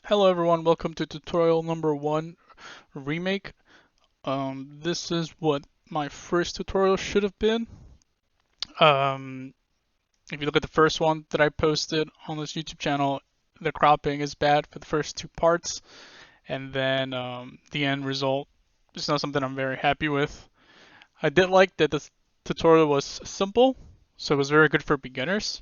Hello everyone, welcome to tutorial number 1, Remake. This is what my first tutorial should have been. Um, if you look at the first one that I posted on this YouTube channel, the cropping is bad for the first two parts, and then the end result is not something I'm very happy with. I did like that this tutorial was simple, so it was very good for beginners.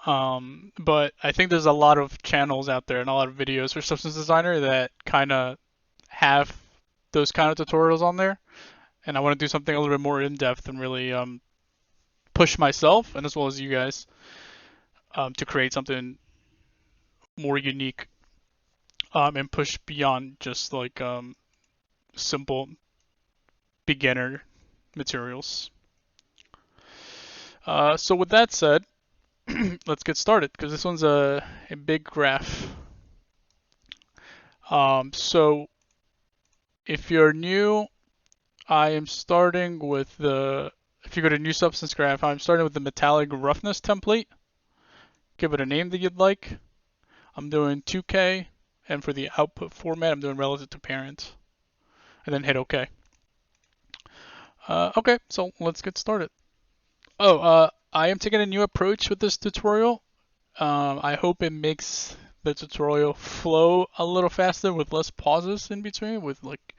But I think there's a lot of channels out there and a lot of videos for Substance Designer that kind of have those kind of tutorials on there, and I want to do something a little bit more in depth and really push myself and as well as you guys to create something more unique and push beyond just like simple beginner materials. So with that said, let's get started because this one's a big graph. So if you're new, I am starting with if you go to new substance graph, I'm starting with the metallic roughness template. Give it a name that you'd like. I'm doing 2K, and for the output format, I'm doing relative to parent, and then hit OK. Okay, so let's get started. I am taking a new approach with this tutorial. I hope it makes the tutorial flow a little faster with less pauses in between, with like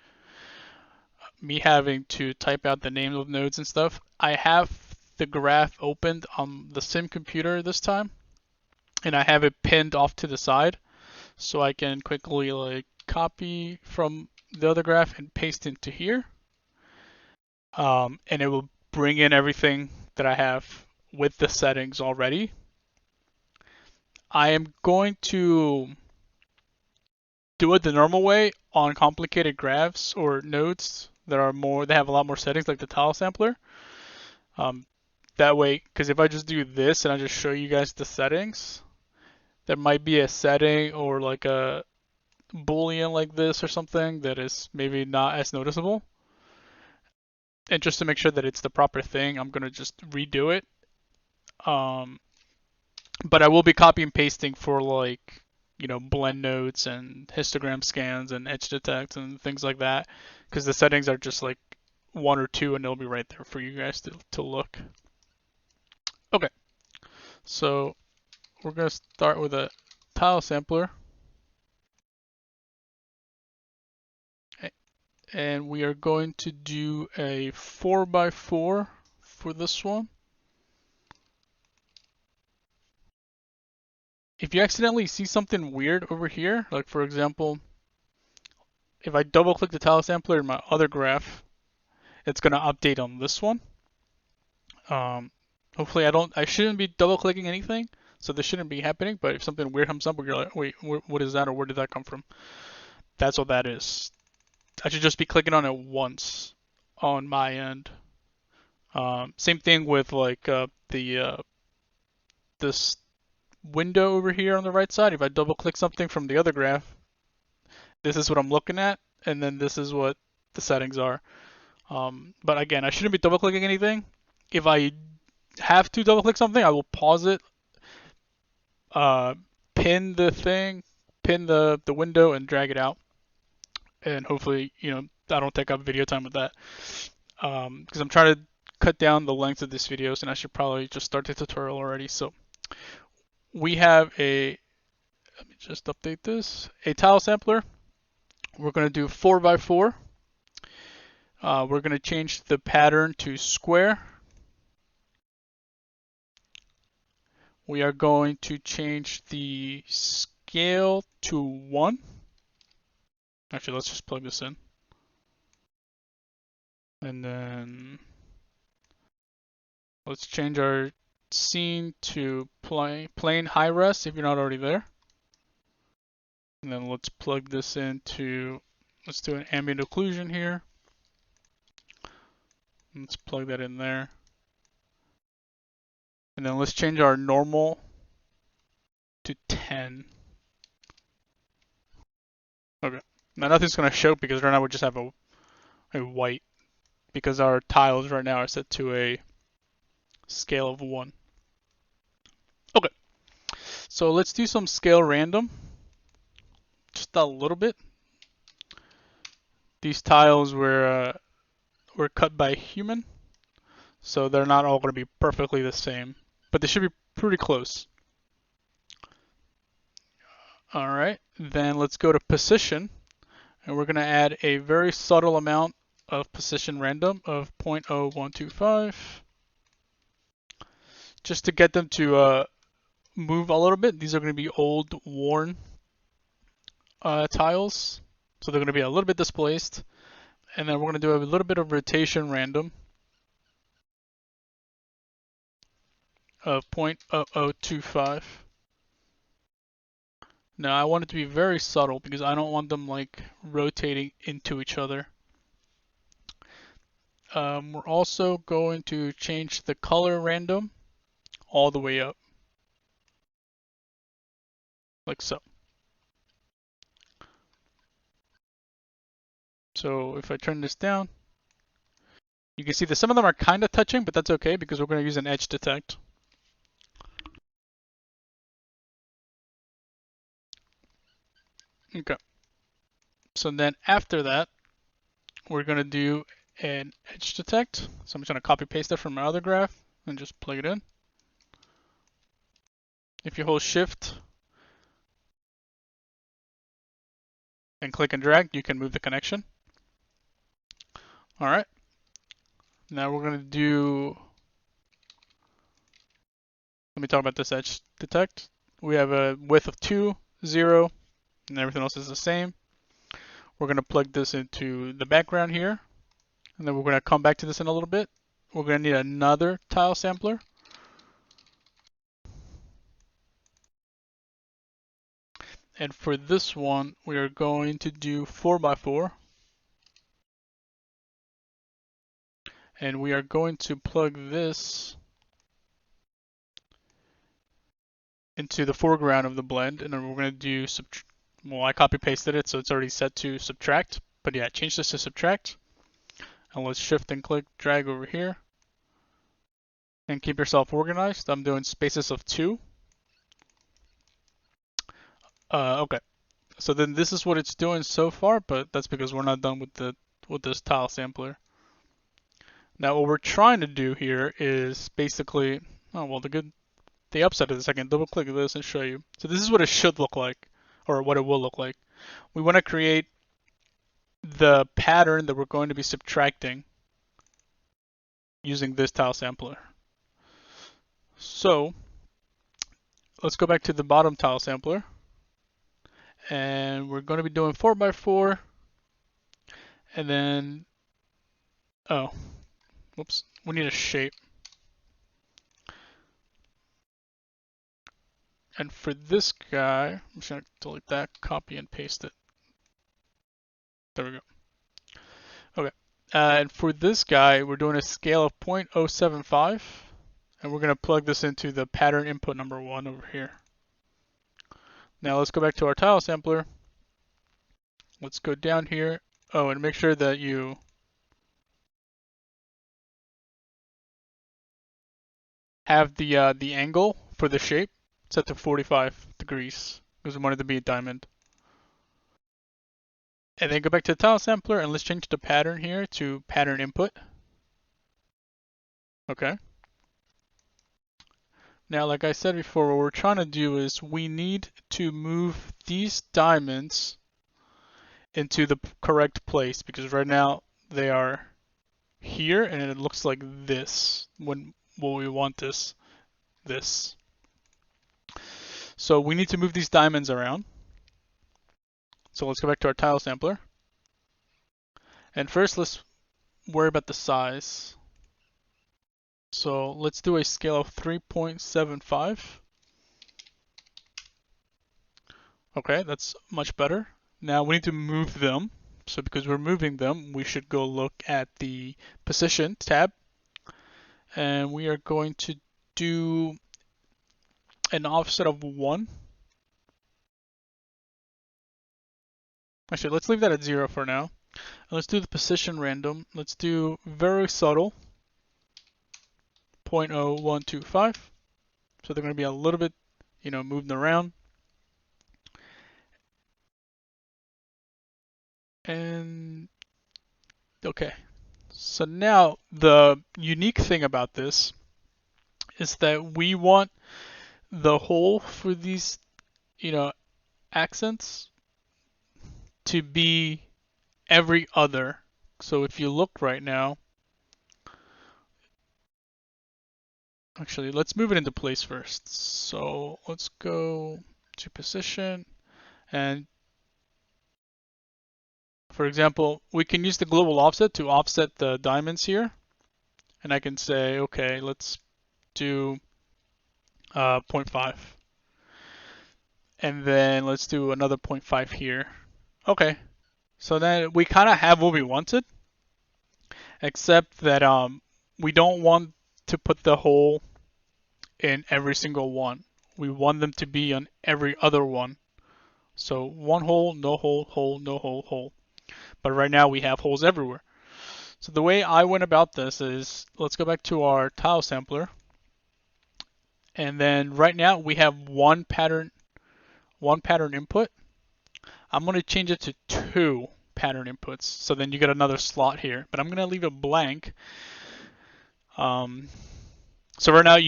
me having to type out the names of nodes and stuff. I have the graph opened on the same computer this time, and I have it pinned off to the side, so I can quickly like copy from the other graph and paste into here. And it will bring in everything that I have with the settings already. I am going to do it the normal way on complicated graphs or nodes that have a lot more settings, like the tile sampler. That way, because if I just do this and I just show you guys the settings, there might be a setting or like a boolean like this or something that is maybe not as noticeable. And just to make sure that it's the proper thing, I'm gonna just redo it. Um, but I will be copy and pasting for like, blend nodes and histogram scans and etch detect and things like that, because the settings are just like one or two and it'll be right there for you guys to look. Okay, so we're gonna start with a tile sampler. And we are going to do a 4x4 for this one. If you accidentally see something weird over here, like for example, if I double click the tile sampler in my other graph, it's going to update on this one. Hopefully I shouldn't be double clicking anything, so this shouldn't be happening, but if something weird comes up, you're like, wait, what is that, or where did that come from? That's what that is. I should just be clicking on it once on my end. Same thing with like this window over here on the right side. If I double click something from the other graph, this is what I'm looking at, and then this is what the settings are. But again, I shouldn't be double clicking anything. If I have to double click something, I will pause it, uh, pin the thing, pin the window, and drag it out. And hopefully, I don't take up video time with that. Because I'm trying to cut down the length of this videos, and I should probably just start the tutorial already. So we have let me just update this, a tile sampler. We're going to do 4x4. We're going to change the pattern to square. We are going to change the scale to 1. Actually, let's just plug this in. And then let's change our scene to plain high res if you're not already there. And then let's plug this into, let's do an ambient occlusion here. Let's plug that in there. And then let's change our normal to 10. Okay. Now nothing's going to show because right now we just have a white, because our tiles right now are set to a scale of 1. Okay. So let's do some scale random. a little bit. These tiles were cut by a human, so they're not all going to be perfectly the same, but they should be pretty close. All right, then let's go to position, and we're going to add a very subtle amount of position random of 0.0125, just to get them to move a little bit. These are going to be old, worn tiles, so they're going to be a little bit displaced. And then we're going to do a little bit of rotation random of 0.0025. Now I want it to be very subtle because I don't want them like rotating into each other. We're also going to change the color random all the way up, like so. So if I turn this down, you can see that some of them are kind of touching, but that's okay because we're going to use an edge detect. Okay. So then after that, we're going to do an edge detect. So I'm just going to copy paste it from my other graph and just plug it in. If you hold shift and click and drag, you can move the connection. All right. Now we're going to do, let me talk about this edge detect. We have a width of 2, 0, and everything else is the same. We're going to plug this into the background here, and then we're going to come back to this in a little bit. We're going to need another tile sampler. And for this one, we are going to do 4x4. And we are going to plug this into the foreground of the blend, and then we're going to do well, I copy pasted it, so it's already set to subtract. But yeah, change this to subtract. And let's shift and click, drag over here. And keep yourself organized. I'm doing spaces of 2. Okay. So then this is what it's doing so far, but that's because we're not done with this tile sampler. Now what we're trying to do here is basically, oh well, the upside of this, I can double click this and show you. So this is what it should look like, or what it will look like. We want to create the pattern that we're going to be subtracting using this tile sampler. So let's go back to the bottom tile sampler, and we're going to be doing 4x4, and then, oh, whoops, we need a shape. And for this guy, I'm just going to delete that, copy and paste it. There we go. Okay. And for this guy, we're doing a scale of 0.075, and we're going to plug this into the pattern input number 1 over here. Now let's go back to our tile sampler. Let's go down here. Oh, and make sure that you have the angle for the shape set to 45 degrees because we want it to be a diamond. And then go back to the tile sampler and let's change the pattern here to pattern input. Okay. Now, like I said before, what we're trying to do is we need to move these diamonds into the correct place because right now they are here and it looks like this when we want this. So we need to move these diamonds around. So let's go back to our tile sampler. And first let's worry about the size. So let's do a scale of 3.75. Okay, that's much better. Now we need to move them. So because we're moving them, we should go look at the position tab. And we are going to do an offset of 1. Actually, let's leave that at 0 for now. And let's do the position random. Let's do very subtle, 0.0125. So they're going to be a little bit, moving around. And okay. So now the unique thing about this is that we want the hole for these, accents to be every other. So if you look right now, actually, let's move it into place first. So let's go to position, and for example, we can use the global offset to offset the diamonds here. And I can say, okay, let's do 0.5. And then let's do another 0.5 here. Okay, so then we kind of have what we wanted, except that we don't want to put the hole in every single one. We want them to be on every other one. So one hole, no hole, hole, no hole, hole. But right now we have holes everywhere. So the way I went about this is, let's go back to our tile sampler. And then right now we have one pattern input. I'm going to change it to 2 pattern inputs. So then you get another slot here, but I'm going to leave it blank. So right now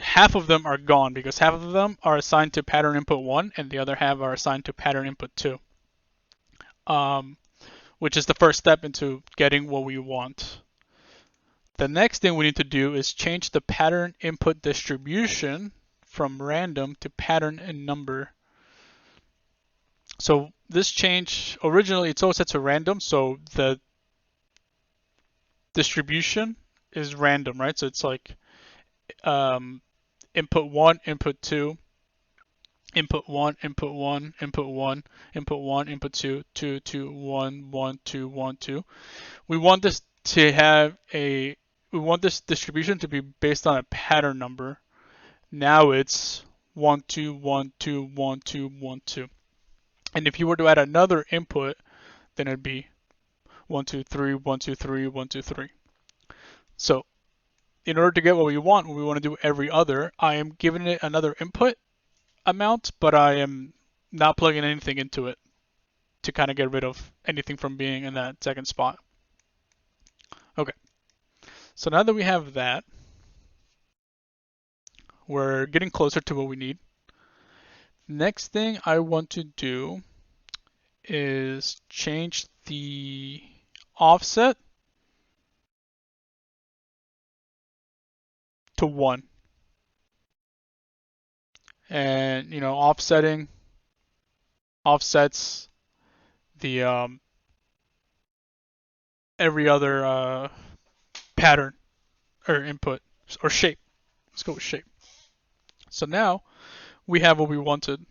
half of them are gone because half of them are assigned to pattern input 1 and the other half are assigned to pattern input 2. Which is the first step into getting what we want. The next thing we need to do is change the pattern input distribution from random to pattern and number. So this change, originally it's always set to random, so the distribution is random, right? So it's like input 1, input 2, input 1, input 1, input 1, input 1, input 2, 2, 2, 1, 1, 2, 1, 2. We want this distribution to be based on a pattern number. Now it's 1, 2, 1, 2, 1, 2, 1, 2. And if you were to add another input, then it'd be 1, 2, 3, 1, 2, 3, 1, 2, 3. So in order to get what we want to do every other, I am giving it another input amount, but I am not plugging anything into it to kind of get rid of anything from being in that second spot. Okay, so now that we have that, we're getting closer to what we need. Next thing I want to do is change the offset to 1. And offsets the every other pattern or input or shape. Let's go with shape. So now we have what we wanted.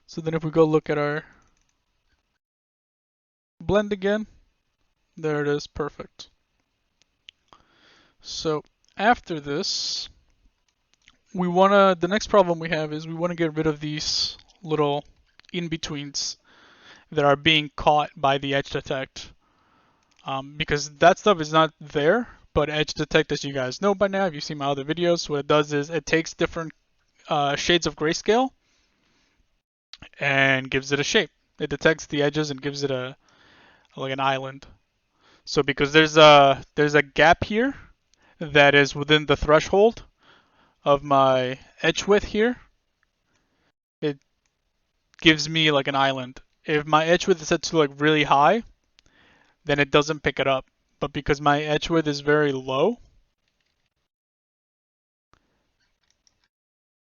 So then if we go look at our blend again, there it is, perfect. So after this, the next problem we have is we want to get rid of these little in-betweens that are being caught by the edge detect. Because that stuff is not there, but edge detect, as you guys know by now, if you've seen my other videos, what it does is it takes different shades of grayscale and gives it a shape. It detects the edges and gives it like an island. So because there's a gap here that is within the threshold of my edge width here, it gives me like an island. If my edge width is set to like really high, then it doesn't pick it up. But because my edge width is very low,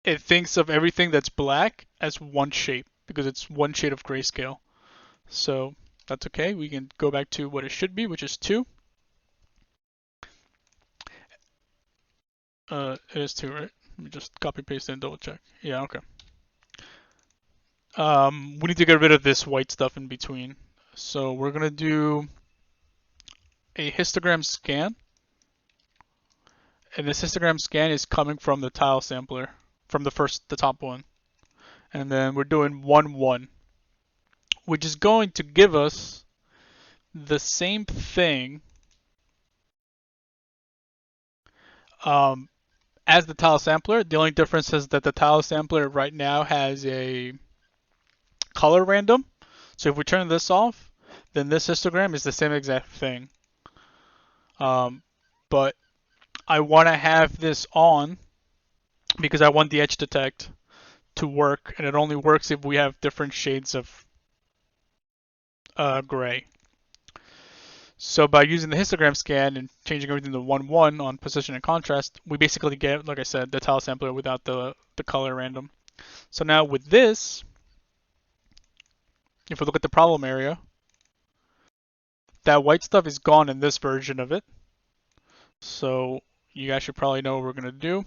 it thinks of everything that's black as one shape because it's one shade of grayscale. So that's okay. We can go back to what it should be, which is 2. It is 2, right? Let me just copy paste and double check. Yeah, okay. We need to get rid of this white stuff in between. So we're gonna do a histogram scan. And this histogram scan is coming from the tile sampler, from the top one. And then we're doing 1, 1, which is going to give us the same thing as the tile sampler. The only difference is that the tile sampler right now has a color random. So if we turn this off, then this histogram is the same exact thing. But I want to have this on because I want the edge detect to work, and it only works if we have different shades of gray. So by using the histogram scan and changing everything to 1-1 on position and contrast, we basically get, like I said, the tile sampler without the color random. So now with this, if we look at the problem area, that white stuff is gone in this version of it. So you guys should probably know what we're going to do.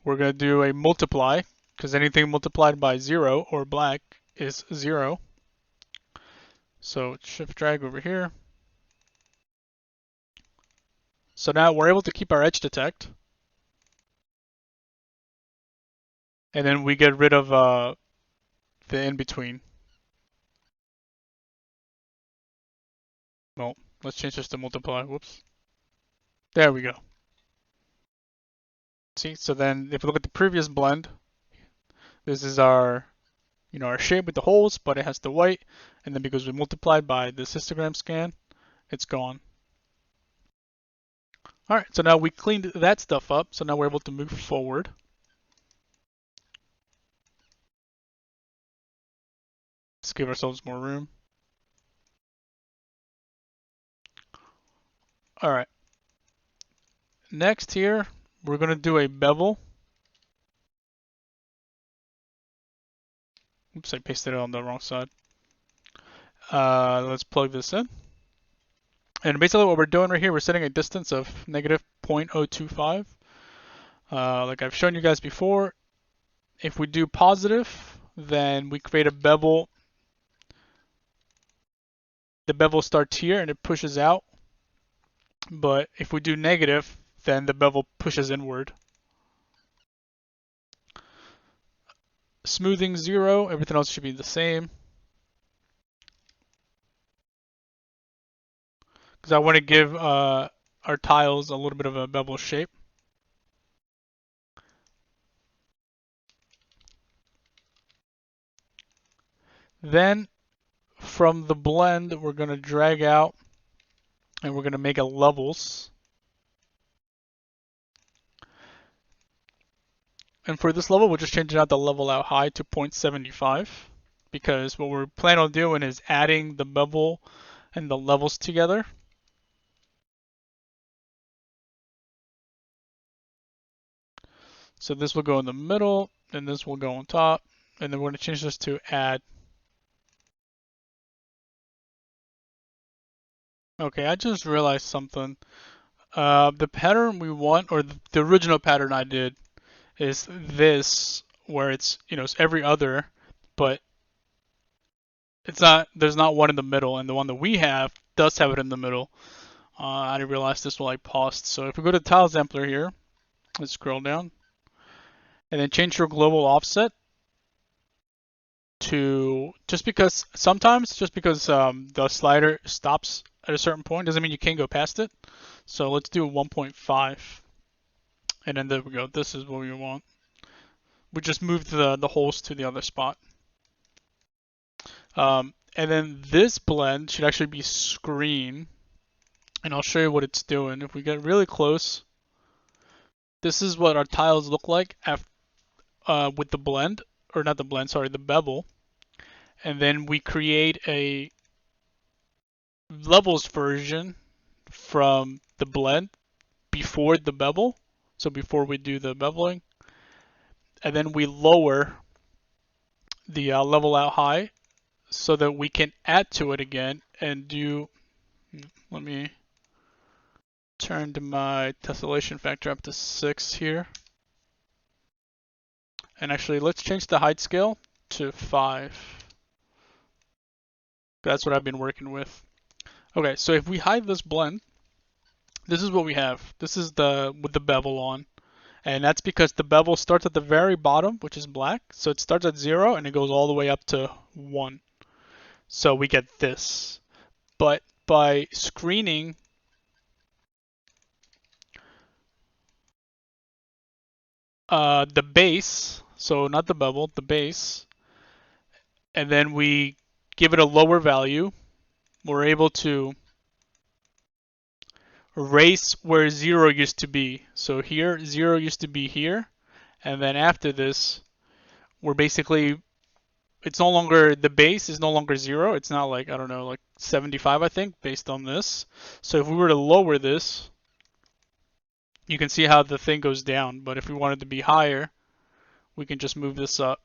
We're going to do a multiply, because anything multiplied by 0 or black is 0. So shift drag over here. So now we're able to keep our edge detect. And then we get rid of the in-between. Well, let's change this to multiply. Whoops. There we go. See, so then if we look at the previous blend, this is our, our shape with the holes, but it has the white. And then because we multiplied by this histogram scan, it's gone. All right, so now we cleaned that stuff up. So now we're able to move forward. Let's give ourselves more room. All right. Next here, we're going to do a bevel. Oops, I pasted it on the wrong side. Let's plug this in. And basically what we're doing right here, we're setting a distance of negative 0.025. Like I've shown you guys before, if we do positive, then we create a bevel. The bevel starts here and it pushes out. But if we do negative, then the bevel pushes inward. Smoothing 0, everything else should be the same. Because I want to give our tiles a little bit of a bevel shape. Then from the blend, we're going to drag out and we're going to make a levels. And for this level, we're just changing out the level out high to 0.75 because what we're planning on doing is adding the bevel and the levels together. So this will go in the middle, and this will go on top, and then we're going to change this to add. Okay, I just realized something. The pattern we want, or the original pattern I did, is this, where it's, it's every other, but it's not. There's not one in the middle, and the one that we have does have it in the middle. I didn't realize this while I paused. So if we go to tile sampler here, let's scroll down, and then change your global offset to just because the slider stops at a certain point doesn't mean you can't go past it. So let's do 1.5, and then there we go. This is what we want. We just moved the holes to the other spot. And then this blend should actually be screen, and I'll show you what it's doing. If we get really close, this is what our tiles look like with the blend, or not the blend, sorry, the bevel. And then we create a levels version from the blend before the bevel, so before we do the beveling, and then we lower the level out high so that we can add to it again and do, let me turn to my tessellation factor up to 6 here, and actually let's change the height scale to 5. That's what I've been working with. Okay, so if we hide this blend, this is what we have. This is with the bevel on. And that's because the bevel starts at the very bottom, which is black. So it starts at 0 and it goes all the way up to 1. So we get this. But by screening the base, so not the bevel, the base, and then we give it a lower value, we're able to erase where 0 used to be. So here, 0 used to be here, and then after this, we're basically, it's no longer, the base is no longer 0. It's now like, I don't know, like 75, I think, based on this. So if we were to lower this, you can see how the thing goes down. But if we wanted to be higher, we can just move this up.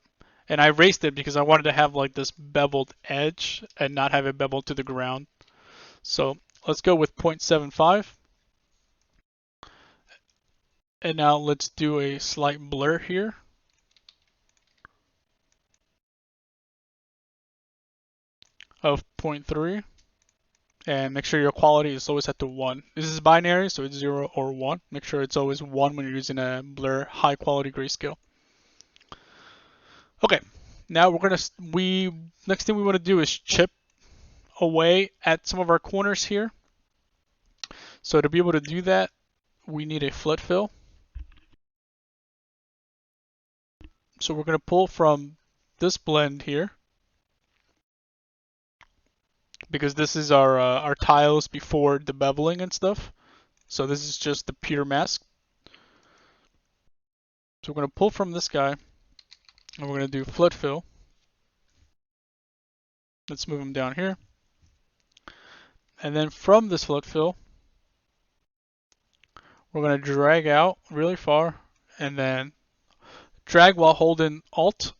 And I erased it because I wanted to have like this beveled edge and not have it beveled to the ground. So let's go with 0.75. And now let's do a slight blur here. Of 0.3. And make sure your quality is always set to 1. This is binary, so it's 0 or 1. Make sure it's always 1 when you're using a blur high quality grayscale. Okay, now next thing we want to do is chip away at some of our corners here. So to be able to do that, we need a flood fill. So we're going to pull from this blend here, because this is our tiles before the beveling and stuff. So this is just the pure mask. So we're going to pull from this guy, and we're going to do flood fill. Let's move him down here. And then from this flood fill, we're going to drag out really far, and then drag while holding Alt,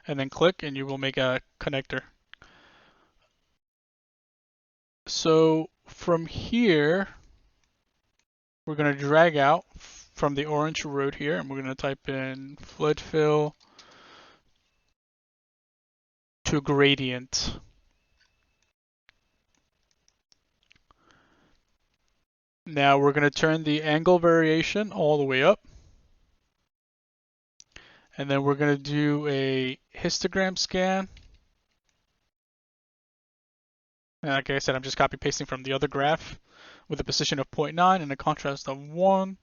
and then click, and you will make a connector. So from here, we're going to drag out from the orange road here, and we're going to type in flood fill to gradient. Now we're going to turn the angle variation all the way up. And then we're going to do a histogram scan. And like I said, I'm just copy pasting from the other graph with a position of 0.9 and a contrast of 1.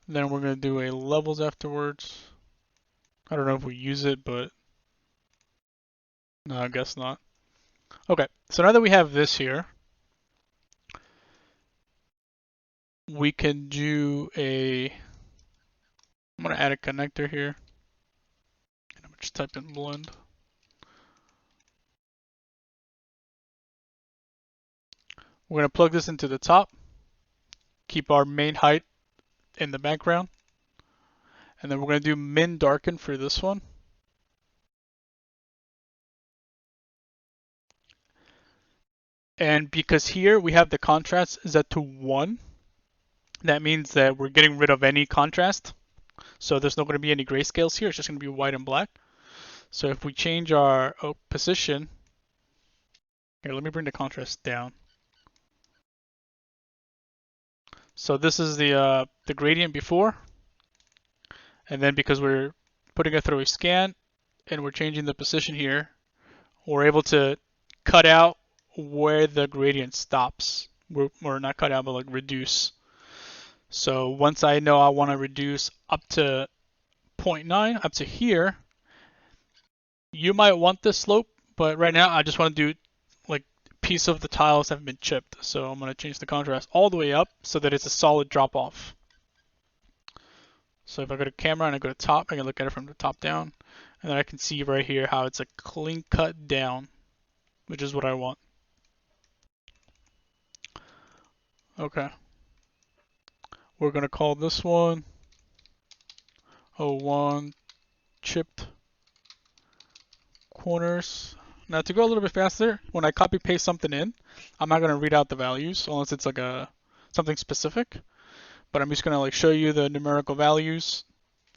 Then we're going to do a levels afterwards. I don't know if we use it, but no, I guess not. Okay, so now that we have this here, we can do I'm going to add a connector here. And I'm going to just type in blend. We're going to plug this into the top, keep our main height in the background, and then we're going to do min darken for this one. And because here we have the contrast set to 1, that means that we're getting rid of any contrast. So there's not going to be any grayscales here. It's just going to be white and black. So if we change our position, here, let me bring the contrast down. So this is the gradient before. And then because we're putting it through a scan and we're changing the position here, we're able to cut out where the gradient stops. Or not cut out, but like reduce. So once I know I want to reduce up to 0.9, up to here, you might want this slope, but right now I just want to do like piece of the tiles have been chipped. So I'm going to change the contrast all the way up so that it's a solid drop off. So if I go to camera and I go to top, I can look at it from the top down, and then I can see right here how it's a clean cut down, which is what I want. Okay. We're going to call this one 01 chipped corners. Now to go a little bit faster, when I copy paste something in, I'm not going to read out the values unless it's like something specific, but I'm just going to like show you the numerical values,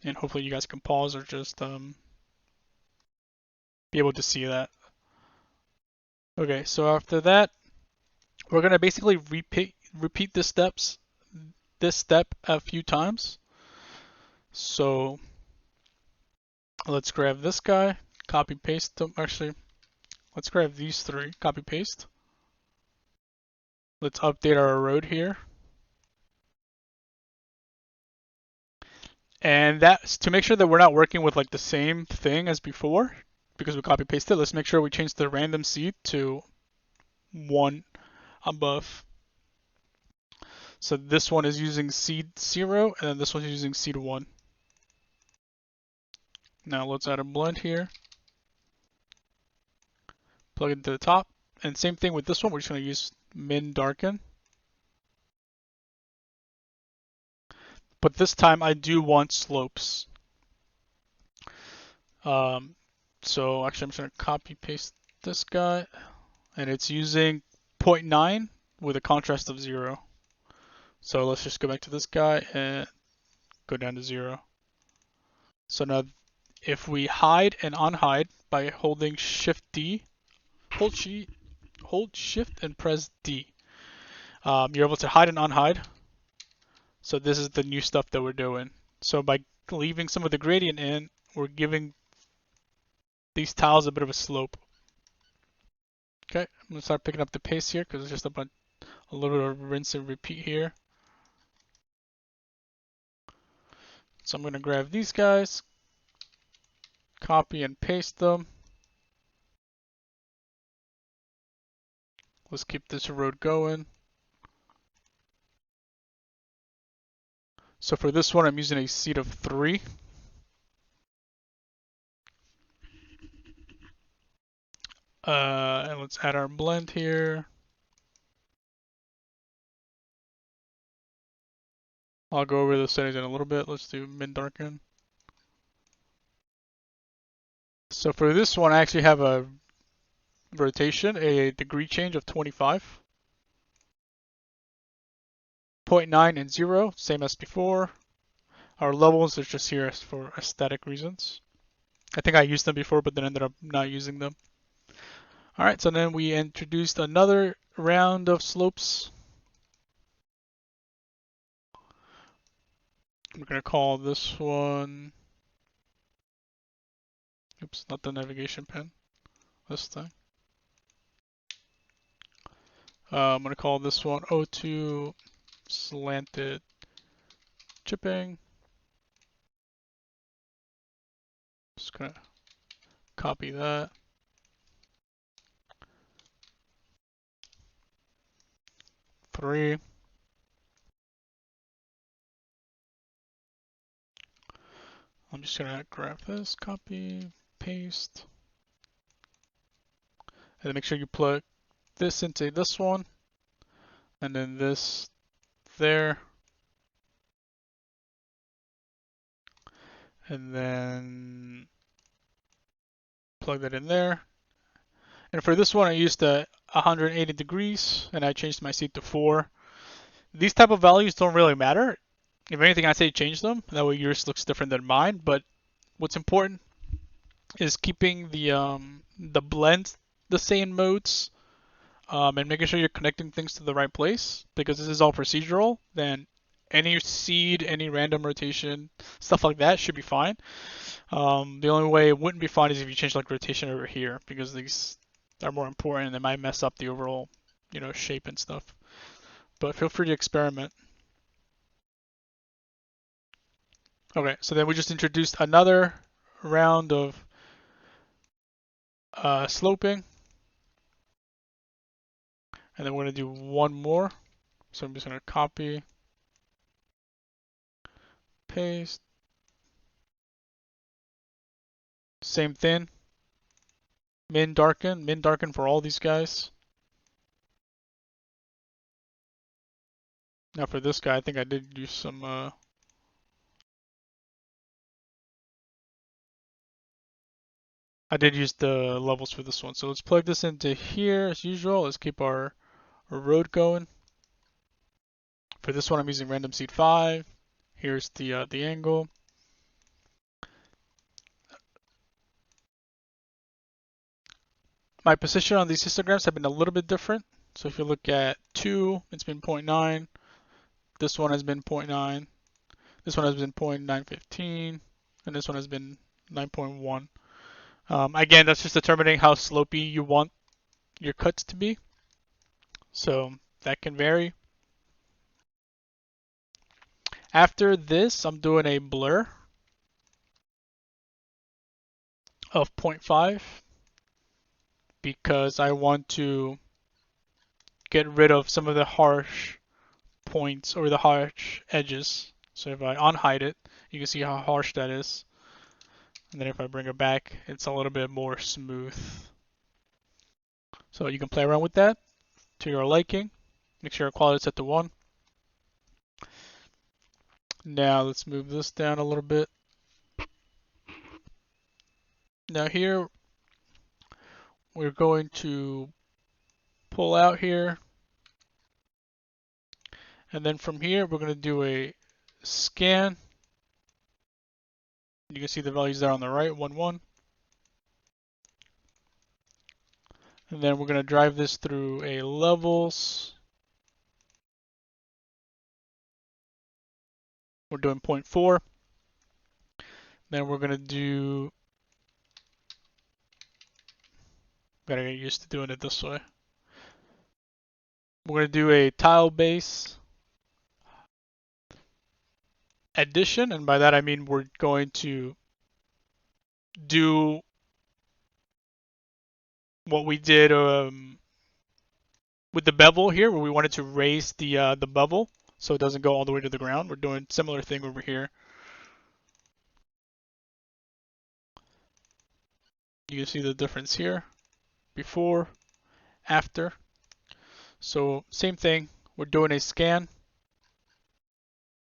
and hopefully you guys can pause or just be able to see that. Okay, so after that, we're going to basically repeat this step a few times. So let's grab this guy, copy paste them. Actually, let's grab these 3, copy paste. Let's update our road here. And that's to make sure that we're not working with like the same thing as before, because we copy pasted. Let's make sure we change the random seed to 1 above. So this one is using seed 0, and then this one's using seed 1. Now let's add a blend here. Plug it into the top. And same thing with this one, we're just going to use min darken. But this time I do want slopes. So actually I'm just going to copy paste this guy. And it's using 0.9 with a contrast of 0. So let's just go back to this guy and go down to 0. So now if we hide and unhide by holding Shift D, hold Shift and press D, you're able to hide and unhide. So this is the new stuff that we're doing. So by leaving some of the gradient in, we're giving these tiles a bit of a slope. Okay, I'm gonna start picking up the pace here because it's just a little bit of rinse and repeat here. So I'm gonna grab these guys, copy and paste them. Let's keep this road going. So for this one, I'm using a seed of 3. And let's add our blend here. I'll go over the settings in a little bit. Let's do min darken. So for this one, I actually have a rotation, a degree change of 25. 0.9 and 0, same as before. Our levels are just here for aesthetic reasons. I think I used them before, but then ended up not using them. All right, so then we introduced another round of slopes. We're going to call this one, oops, not the navigation pen, this thing. I'm going to call this one O2 slanted chipping. Just going to copy that. Three. I'm just going to grab this, copy, paste. And then make sure you plug this into this one. And then this there. And then plug that in there. And for this one, I used 180 degrees, and I changed my seed to 4. These type of values don't really matter. If anything, I say change them. That way yours looks different than mine. But what's important is keeping the blend the same modes, and making sure you're connecting things to the right place. Because this is all procedural, then any seed, any random rotation, stuff like that should be fine. The only way it wouldn't be fine is if you change like rotation over here, because these are more important and they might mess up the overall, shape and stuff. But feel free to experiment. Okay, so then we just introduced another round of sloping. And then we're going to do one more. So I'm just going to copy, paste. Same thing. Min darken for all these guys. Now for this guy, I think I did use some I did use the levels for this one. So let's plug this into here as usual. Let's keep our road going. For this one, I'm using random seed 5. Here's the angle. My position on these histograms have been a little bit different. So if you look at 2, it's been 0.9. This one has been 0.9. This one has been 0.915. And this one has been 9.1. Again, that's just determining how slopey you want your cuts to be. So that can vary. After this, I'm doing a blur of 0.5 because I want to get rid of some of the harsh points or the harsh edges. So if I unhide it, you can see how harsh that is. And then if I bring it back, it's a little bit more smooth. So you can play around with that to your liking. Make sure your quality is set to 1. Now let's move this down a little bit. Now here, we're going to pull out here. And then from here, we're going to do a scan. You can see the values there on the right, 1, 1. And then we're going to drive this through a levels. We're doing 0.4. Then we're going to do, gotta get used to doing it this way. We're going to do a tile base addition. And by that I mean we're going to do what we did with the bevel here, where we wanted to raise the bevel so it doesn't go all the way to the ground. We're doing a similar thing over here. You can see the difference here, before, after. So same thing, we're doing a scan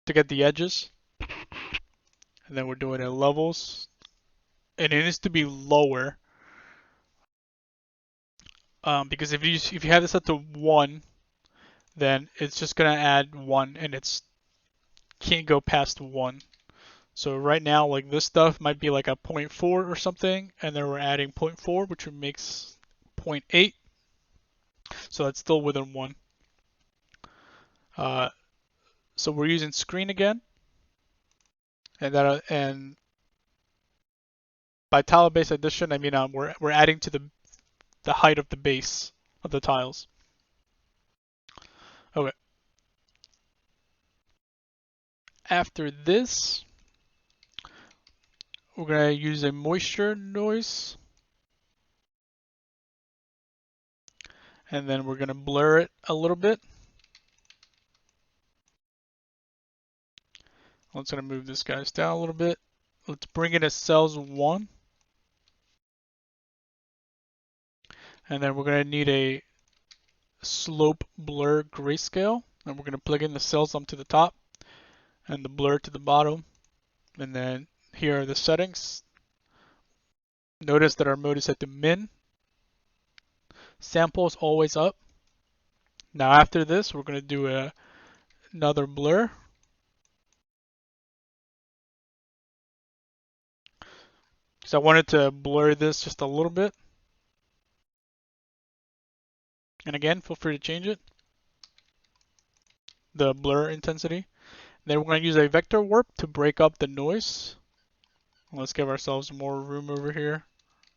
to get the edges, and then we're doing a levels, and it needs to be lower because if you have this set to 1, then it's just gonna add 1, and it's can't go past 1. So right now, like this stuff might be like a 0.4 or something, and then we're adding 0.4, which makes 0.8. So that's still within 1. So we're using screen again, and by tile base addition, I mean we're adding to the height of the base of the tiles. Okay. After this, we're gonna use a moisture noise, and then we're gonna blur it a little bit. Let's gonna move this guys down a little bit. Let's bring it as cells 1. And then we're gonna need a slope blur grayscale, and we're gonna plug in the cells onto the top and the blur to the bottom. And then here are the settings. Notice that our mode is set to min. Sample is always up. Now after this, we're gonna do another blur. So I wanted to blur this just a little bit. And again, feel free to change it, the blur intensity. Then we're going to use a vector warp to break up the noise. Let's give ourselves more room over here.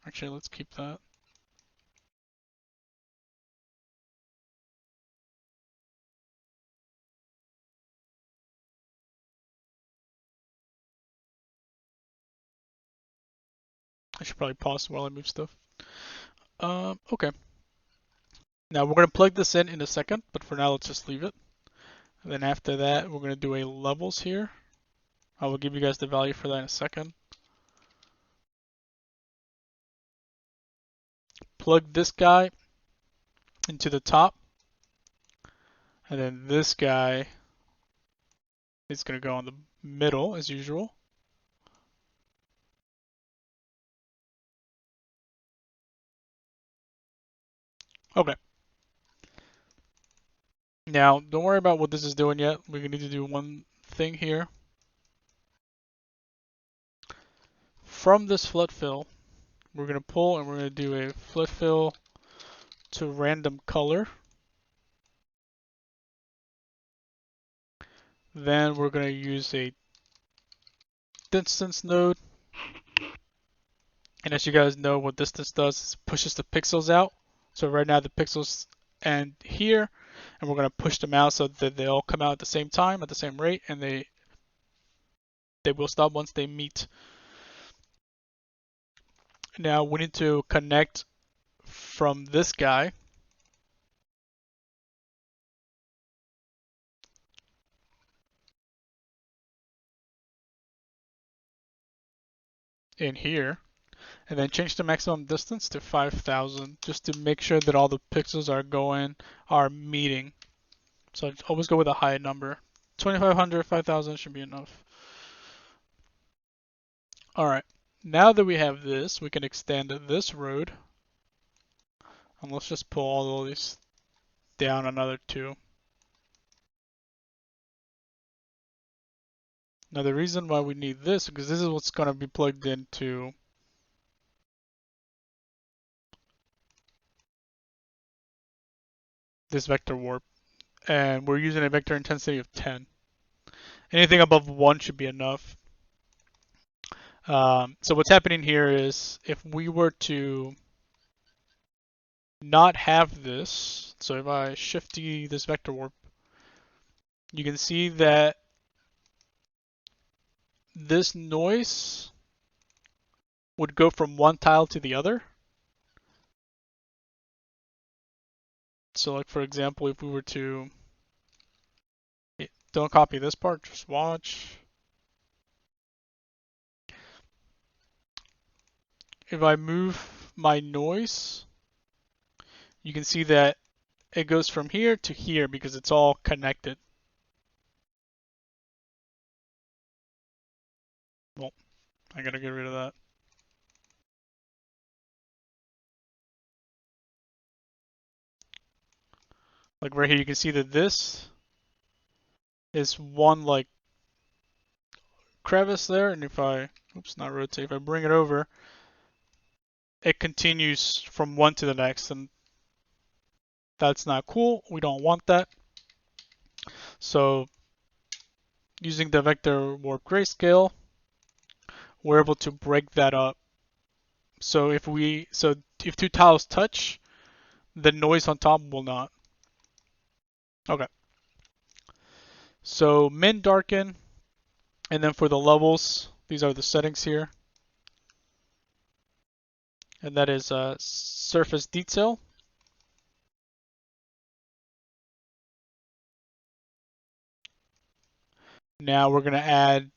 Actually, let's keep that. I should probably pause while I move stuff. Okay. Now we're going to plug this in a second, but for now let's just leave it. And then after that, we're going to do a levels here. I will give you guys the value for that in a second. Plug this guy into the top. And then this guy is going to go on the middle as usual. Okay. Now, don't worry about what this is doing yet. We're going to need to do one thing here. From this flood fill, we're going to pull and we're going to do a flood fill to random color. Then we're going to use a distance node. And as you guys know, what distance does is pushes the pixels out. So right now the pixels end here, and we're going to push them out so that they all come out at the same time, at the same rate, and they They will stop once they meet. Now we need to connect from this guy in here, and then change the maximum distance to 5,000 just to make sure that all the pixels are meeting. So always go with a high number. 2,500, 5,000 should be enough. All right, now that we have this, we can extend this road. And let's just pull all of these down another 2. Now the reason why we need this, because this is what's going to be plugged into this vector warp. And we're using a vector intensity of 10. Anything above 1 should be enough. So what's happening here is if we were to not have this, so if I shift this vector warp, you can see that this noise would go from one tile to the other. So like for example, if we were to, don't copy this part, just watch. If I move my noise, you can see that it goes from here to here because it's all connected. Well, I gotta get rid of that. Like right here, you can see that this is one like crevice there, and if I, oops, not rotate, if I bring it over, it continues from one to the next, and that's not cool. We don't want that. So using the vector warp grayscale, we're able to break that up. So if 2 tiles touch, the noise on top will not. Okay. So min darken, and then for the levels, these are the settings here. And that is surface detail. Now we're going to add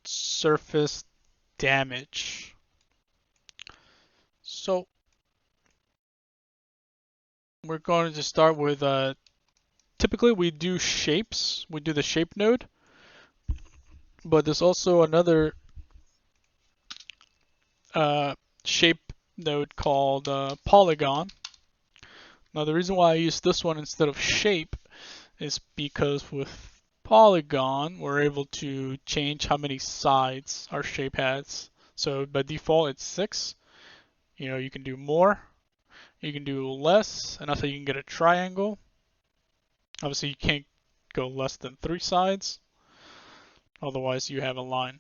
surface damage. So we're going to start with, typically we do shapes. We do the shape node. But there's also another shape node called polygon. Now the reason why I use this one instead of shape is because with polygon we're able to change how many sides our shape has. So by default it's 6. You can do more, you can do less, and also you can get a triangle. Obviously you can't go less than 3 sides, otherwise you have a line.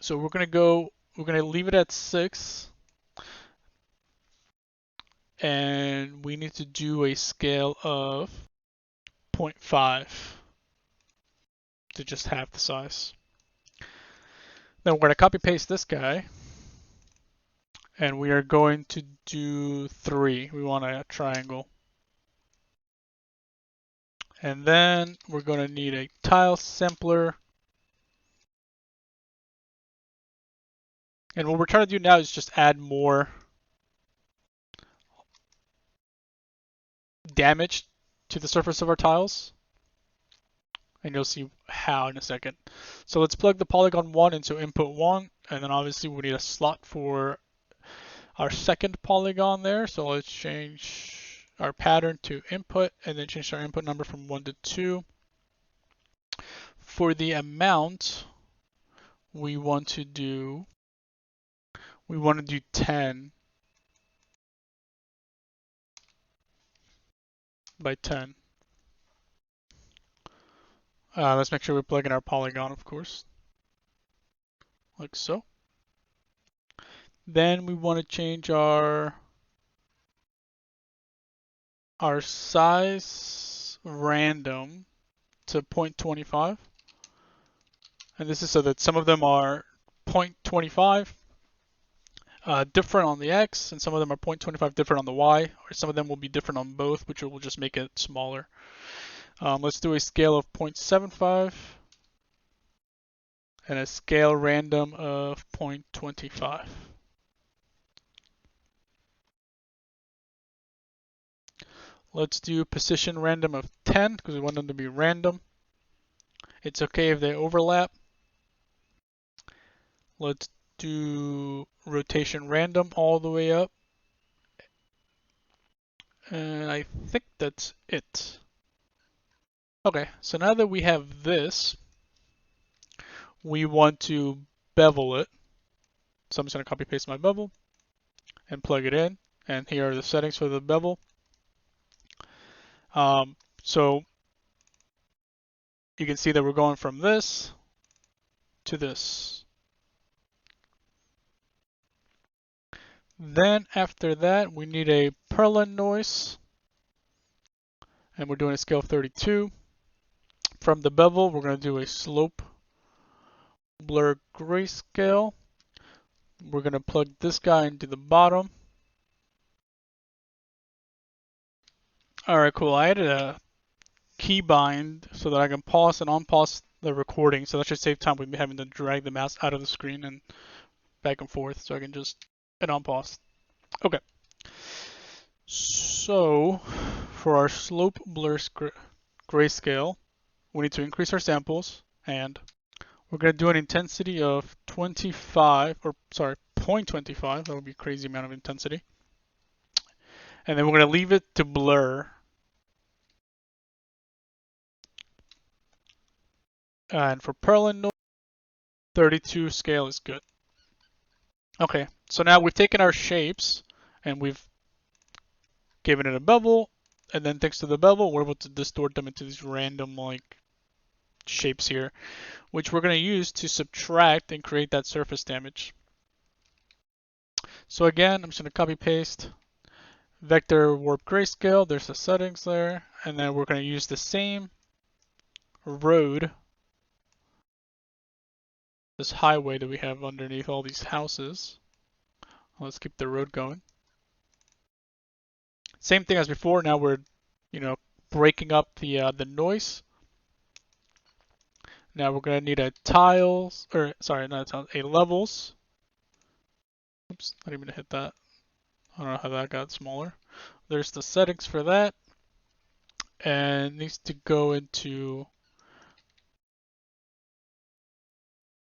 So we're gonna leave it at 6. And we need to do a scale of 0.5 to just half the size. Then we're going to copy paste this guy, and we are going to do 3. We want a triangle. And then we're going to need a tile sampler. And what we're trying to do now is just add more damage to the surface of our tiles. And you'll see how in a second. So let's plug the polygon 1 into input 1, and then obviously we need a slot for our second polygon there. So let's change our pattern to input, and then change our input number from 1 to 2. For the amount, we want to do 10 by 10. Let's make sure we plug in our polygon, of course, like so. Then we want to change our size random to 0.25, And this is so that some of them are 0.25 different on the X, and some of them are 0.25 different on the Y, or some of them will be different on both, which will just make it smaller. Let's do a scale of 0.75 and a scale random of 0.25. Let's do position random of 10 because we want them to be random. It's okay if they overlap. Let's do rotation random all the way up. And I think that's it. Okay, so now that we have this, we want to bevel it. So I'm just going to copy paste my bevel and plug it in. And here are the settings for the bevel. So you can see that we're going from this to this. Then after that, we need a Perlin noise. And we're doing a scale of 32. From the bevel, we're going to do a slope blur grayscale. We're going to plug this guy into the bottom. Alright, cool. I added a keybind so that I can pause and unpause the recording. So that should save time with me having to drag the mouse out of the screen and back and forth. So I can just hit unpause. Okay. So for our slope blur grayscale, we need to increase our samples, and we're going to do an intensity of 25, or sorry, 0.25. That would be a crazy amount of intensity. And then we're going to leave it to blur. And for Perlin noise, 32 scale is good. Okay, so now we've taken our shapes and we've given it a bevel, and then thanks to the bevel, we're able to distort them into these random like shapes here, which we're going to use to subtract and create that surface damage. So again, I'm just going to copy paste vector warp grayscale. There's the settings there, and then we're going to use the same road, this highway that we have underneath all these houses. Let's keep the road going. Same thing as before. Now we're, breaking up the noise. Now we're going to need a tiles, or sorry, not a tiles, a levels. Oops, I didn't even hit that. I don't know how that got smaller. There's the settings for that. And it needs to go into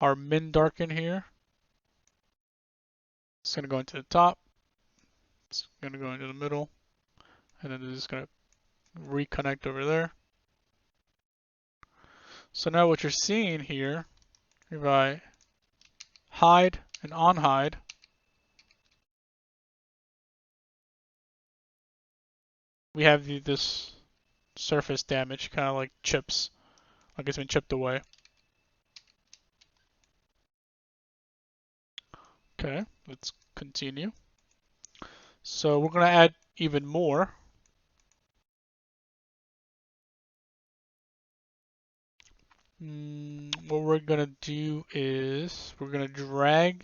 our min darken here. It's going to go into the top. It's going to go into the middle. And then it's just going to reconnect over there. So now what you're seeing here, if I hide and unhide, we have this surface damage, kind of like chips, like it's been chipped away. Okay, let's continue. So we're going to add even more. What we're going to do is we're going to drag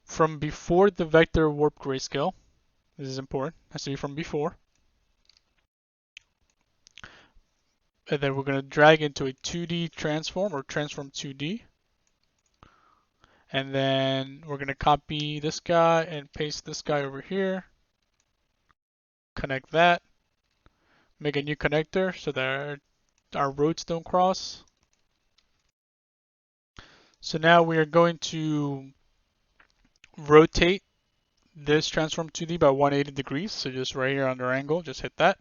from before the vector warp grayscale. This is important. It has to be from before. And then we're going to drag into a 2D transform, or transform 2D. And then we're going to copy this guy and paste this guy over here. Connect that. Make a new connector so that our roads don't cross. So now we are going to rotate this transform 2D by 180 degrees. So just right here under angle, just hit that.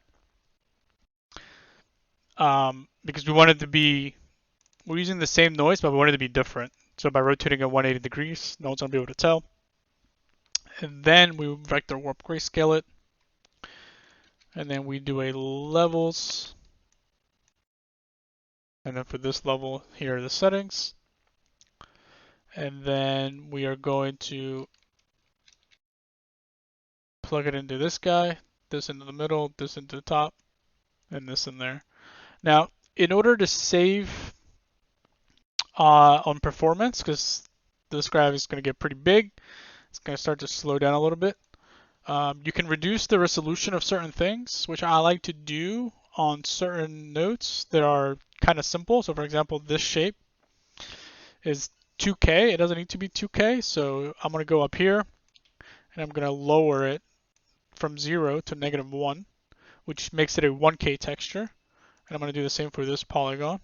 Because we want it to be, we're using the same noise, but we want it to be different. So by rotating at 180 degrees, no one's going to be able to tell. And then we vector warp grayscale it. And then we do a levels. And then for this level, here are the settings. And then we are going to plug it into this guy, this into the middle, this into the top, and this in there. Now, in order to save on performance because this graph is going to get pretty big. It's going to start to slow down a little bit. You can reduce the resolution of certain things, which I like to do on certain nodes that are kind of simple. So for example, this shape is 2K. It doesn't need to be 2K. So I'm going to go up here and I'm going to lower it from 0 to -1, which makes it a 1K texture. And I'm going to do the same for this polygon.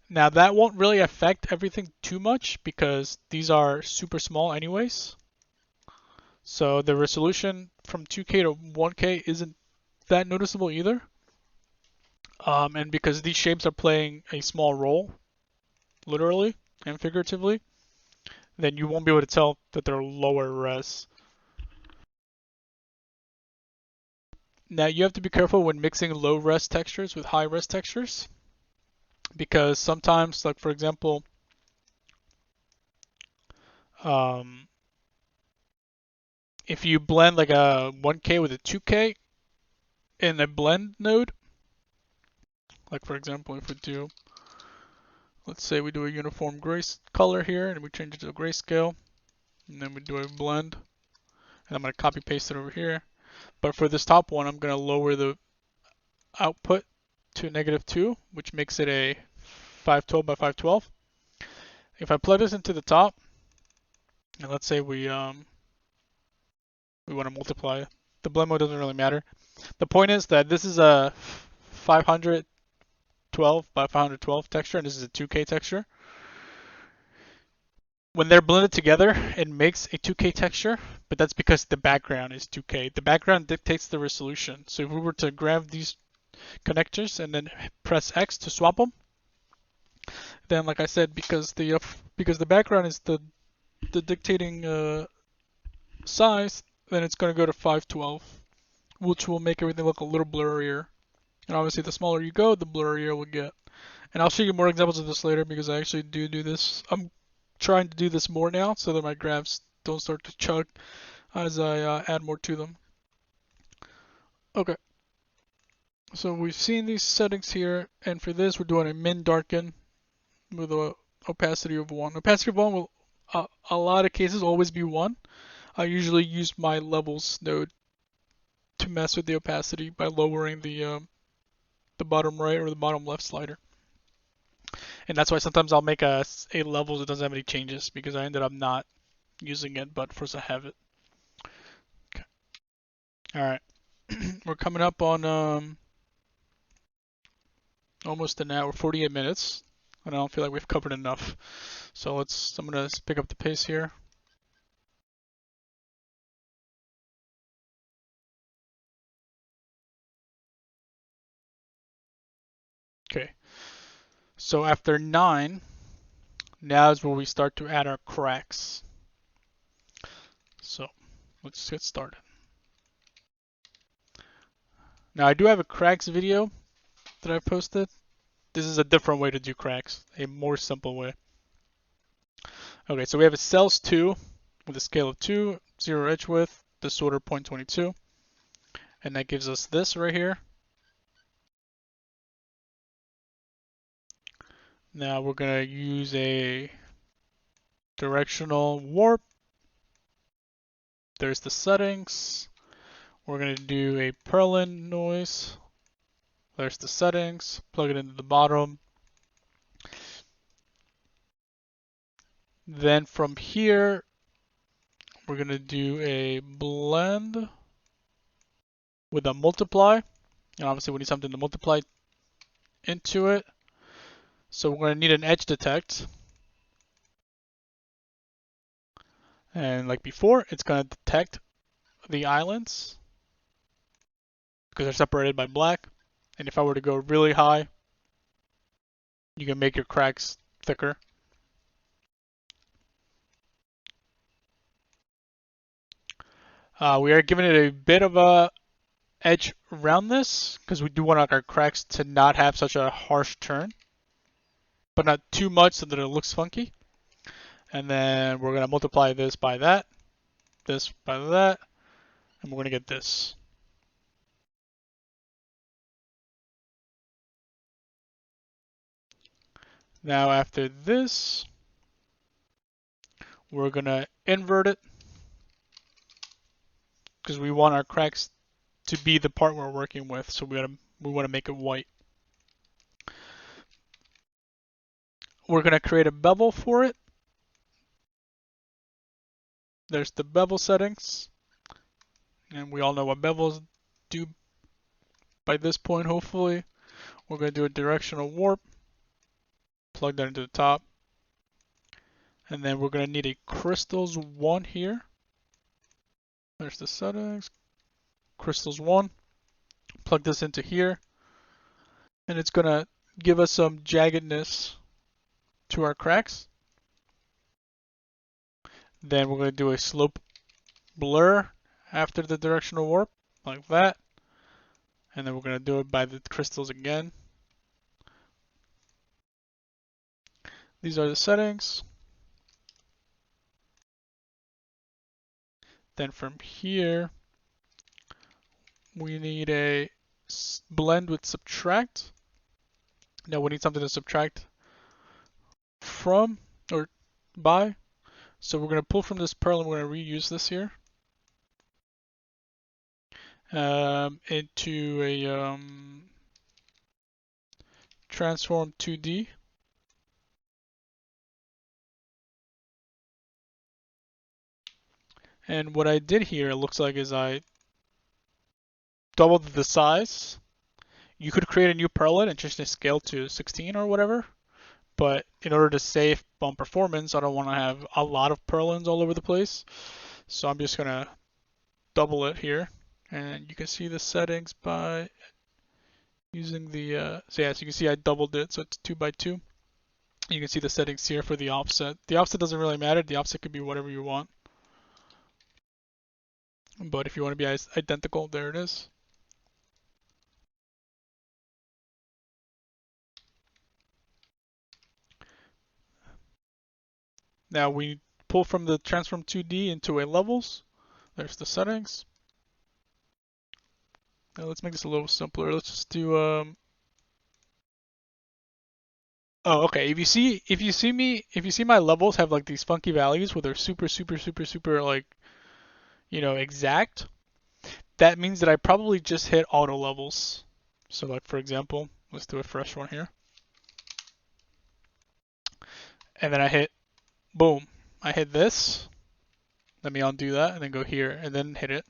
Now that won't really affect everything too much because these are super small anyways. So the resolution from 2K to 1K isn't that noticeable either. And because these shapes are playing a small role, literally and figuratively, then you won't be able to tell that they're lower res. Now you have to be careful when mixing low res textures with high res textures because sometimes, like for example, um, if you blend like a 1K with a 2K in a blend node, like for example, if we do, let's say we do a uniform gray color here and we change it to a grayscale, and then we do a blend, and I'm going to copy paste it over here. But for this top one, I'm going to lower the output to -2, which makes it a 512 by 512. If I plug this into the top, and let's say we want to multiply, the blend mode doesn't really matter. The point is that this is a 512 by 512 texture, and this is a 2K texture. When they're blended together, it makes a 2K texture, but that's because the background is 2K. The background dictates the resolution. So if we were to grab these connectors and then press X to swap them, then like I said, because the background is the dictating size, then it's going to go to 512, which will make everything look a little blurrier. And obviously, the smaller you go, the blurrier it will get. And I'll show you more examples of this later because I actually do this. I'm trying to do this more now so that my graphs don't start to chug as I add more to them. Okay, so we've seen these settings here, and for this we're doing a min darken with a opacity of 1. Opacity of 1 will, a lot of cases, always be 1. I usually use my levels node to mess with the opacity by lowering the bottom right or the bottom left slider. And that's why sometimes I'll make a levels that doesn't have any changes because I ended up not using it, but first I have it. Okay. All right. We're coming up on almost an hour, 48 minutes, and I don't feel like we've covered enough. So I'm gonna pick up the pace here. Okay. So after 9, now is where we start to add our cracks. So let's get started. Now I do have a cracks video that I posted. This is a different way to do cracks, a more simple way. Okay, so we have a cells 2 with a scale of 2, 0 edge width, disorder 0.22, and that gives us this right here. Now we're going to use a directional warp. There's the settings. We're going to do a Perlin noise. There's the settings. Plug it into the bottom. Then from here, we're going to do a blend with a multiply. And obviously we need something to multiply into it. So we're going to need an edge detect. And like before, it's going to detect the islands because they're separated by black. And if I were to go really high, you can make your cracks thicker. We are giving it a bit of a edge around this because we do want our cracks to not have such a harsh turn, but not too much so that it looks funky. And then we're going to multiply this by that, this by that, and we're going to get this. Now after this, we're gonna invert it because we want our cracks to be the part we're working with. So we want to make it white. We're gonna create a bevel for it. There's the bevel settings, and we all know what bevels do by this point. Hopefully, we're gonna do a directional warp. Plug that into the top, and then we're gonna need a crystals 1 here. There's the settings. Crystals 1. Plug this into here, and it's gonna give us some jaggedness to our cracks. Then we're gonna do a slope blur after the directional warp, like that. And then we're gonna do it by the crystals again. These are the settings. Then from here, we need a blend with subtract. Now we need something to subtract from or by. So we're going to pull from this pearl and we're going to reuse this here into a transform 2D. And what I did here, it looks like, is I doubled the size. You could create a new perlet and just scale to 16 or whatever. But in order to save on performance, I don't want to have a lot of purlins all over the place. So I'm just going to double it here. And you can see the settings by using the, so yeah, so you can see I doubled it, so it's 2 by 2. You can see the settings here for the offset. The offset doesn't really matter. The offset could be whatever you want. But if you want to be identical, there it is. Now we pull from the transform 2D into a levels. There's the settings. Now let's make this a little simpler. Let's just do oh, okay. If you see my levels have like these funky values where they're super like, exact, that means that I probably just hit auto levels. So like for example, let's do a fresh one here. And then I hit boom. I hit this. Let me undo that and then go here and then hit it.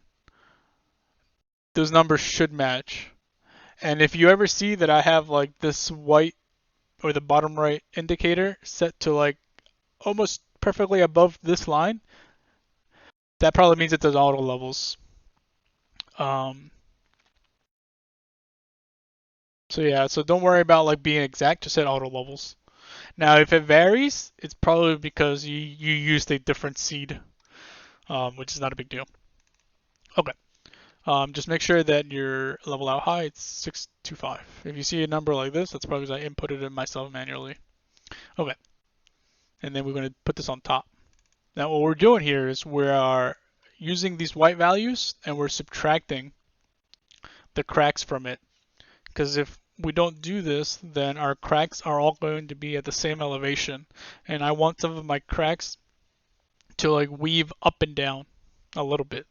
Those numbers should match. And if you ever see that I have like this white or the bottom right indicator set to like almost perfectly above this line, that probably means it does auto levels. So yeah, so don't worry about like being exact, just hit auto levels. Now if it varies, it's probably because you used a different seed, which is not a big deal. Okay. Just make sure that your level out high, it's 625. If you see a number like this, that's probably because I inputted it myself manually. Okay. And then we're going to put this on top. Now what we're doing here is we are using these white values and we're subtracting the cracks from it. Because if we don't do this, then our cracks are all going to be at the same elevation. And I want some of my cracks to like weave up and down a little bit.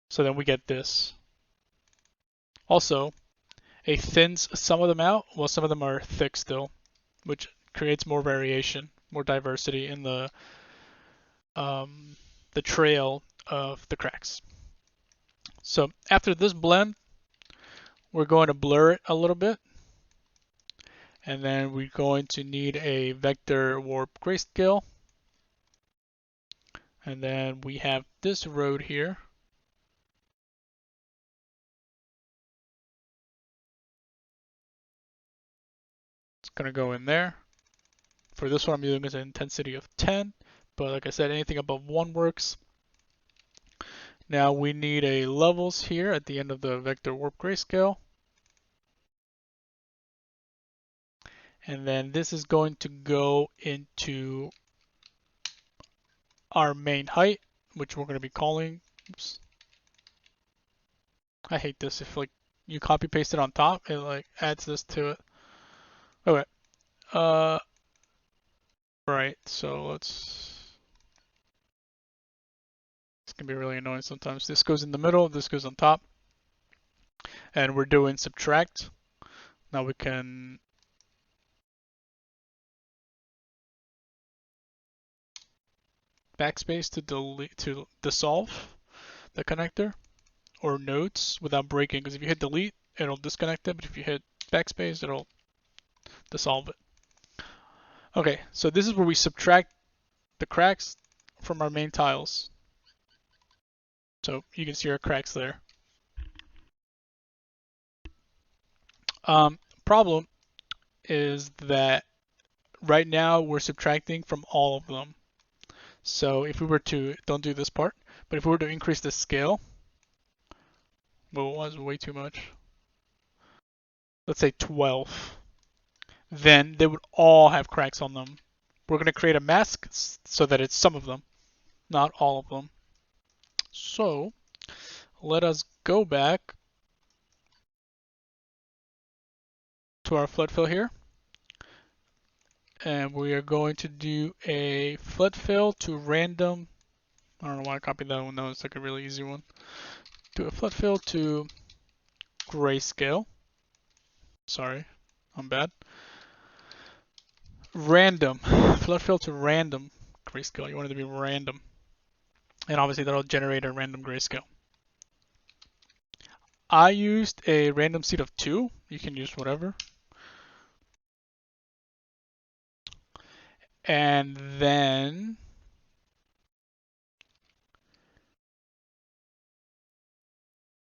So then we get this. Also, it thins some of them out, while some of them are thick still, which creates more variation, more diversity in the trail of the cracks. So after this blend, we're going to blur it a little bit, and then we're going to need a vector warp grayscale, and then we have this road here. It's going to go in there. For this one, I'm using an intensity of 10, but like I said, anything above 1 works. Now we need a levels here at the end of the vector warp grayscale. And then this is going to go into our main height, which we're going to be calling, oops. I hate this. If like you copy paste it on top, it like adds this to it. Okay. Uh, right. So let's. It's gonna be really annoying sometimes. This goes in the middle. This goes on top, and we're doing subtract. Now we can backspace to delete to dissolve the connector or nodes without breaking. Because if you hit delete, it'll disconnect it. But if you hit backspace, it'll dissolve it. Okay. So this is where we subtract the cracks from our main tiles. So you can see our cracks there. Problem is that right now we're subtracting from all of them. So if we were to, don't do this part, but if we were to increase the scale, well, it was way too much. Let's say 12. Then they would all have cracks on them. We're going to create a mask so that it's some of them, not all of them. So let us go back to our flood fill here. And we are going to do a flood fill to random. I don't know why I copied that one. That was like a really easy one. Do a flood fill to grayscale. Sorry, I'm bad. Random. Flood fill to random grayscale. You want it to be random. And obviously that'll generate a random grayscale. I used a random seed of 2. You can use whatever. And then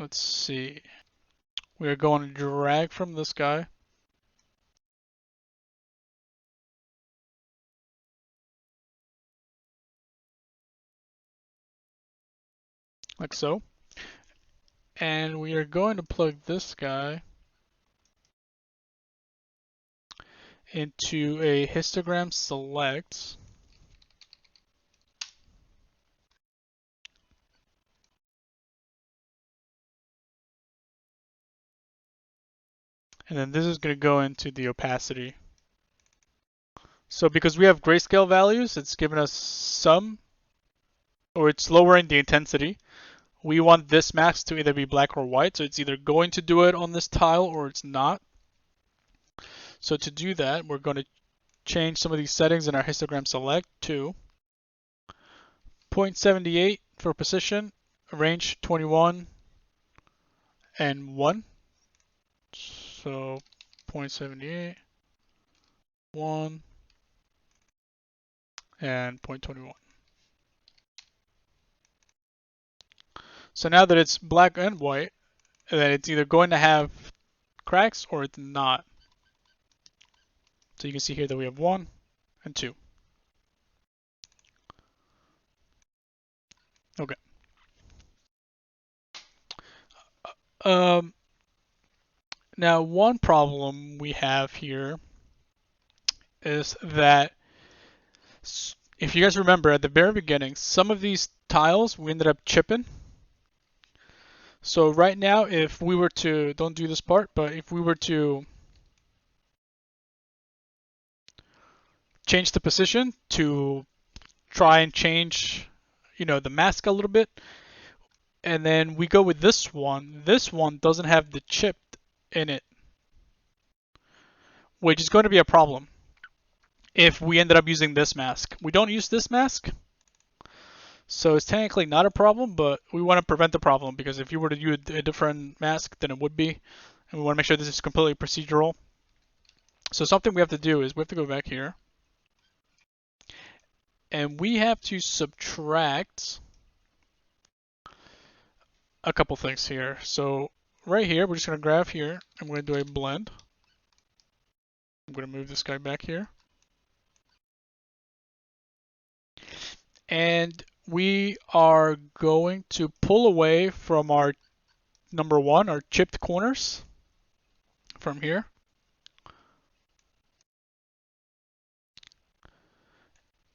let's see. We are going to drag from this guy. Like so. And we are going to plug this guy into a histogram select. And then this is going to go into the opacity. So because we have grayscale values, it's giving us some, or it's lowering the intensity. We want this mask to either be black or white, so it's either going to do it on this tile or it's not. So to do that, we're going to change some of these settings in our histogram select to 0.78 for position, range 21 and 1. So 0.78, 1, and 0.21. So now that it's black and white, then it's either going to have cracks or it's not. So you can see here that we have 1 and 2. Okay. Now one problem we have here is that if you guys remember at the very beginning, some of these tiles we ended up chipping. So right now, if we were to, don't do this part, but if we were to change the position to try and change, the mask a little bit, and then we go with this one doesn't have the chip in it, which is going to be a problem if we ended up using this mask. We don't use this mask, so it's technically not a problem, but we want to prevent the problem because if you were to use a different mask, then it would be, and we want to make sure this is completely procedural. So something we have to do is we have to go back here, and we have to subtract a couple things here. So right here, we're just going to grab here, I'm going to do a blend. I'm going to move this guy back here. And we are going to pull away from our number 1, our chipped corners from here.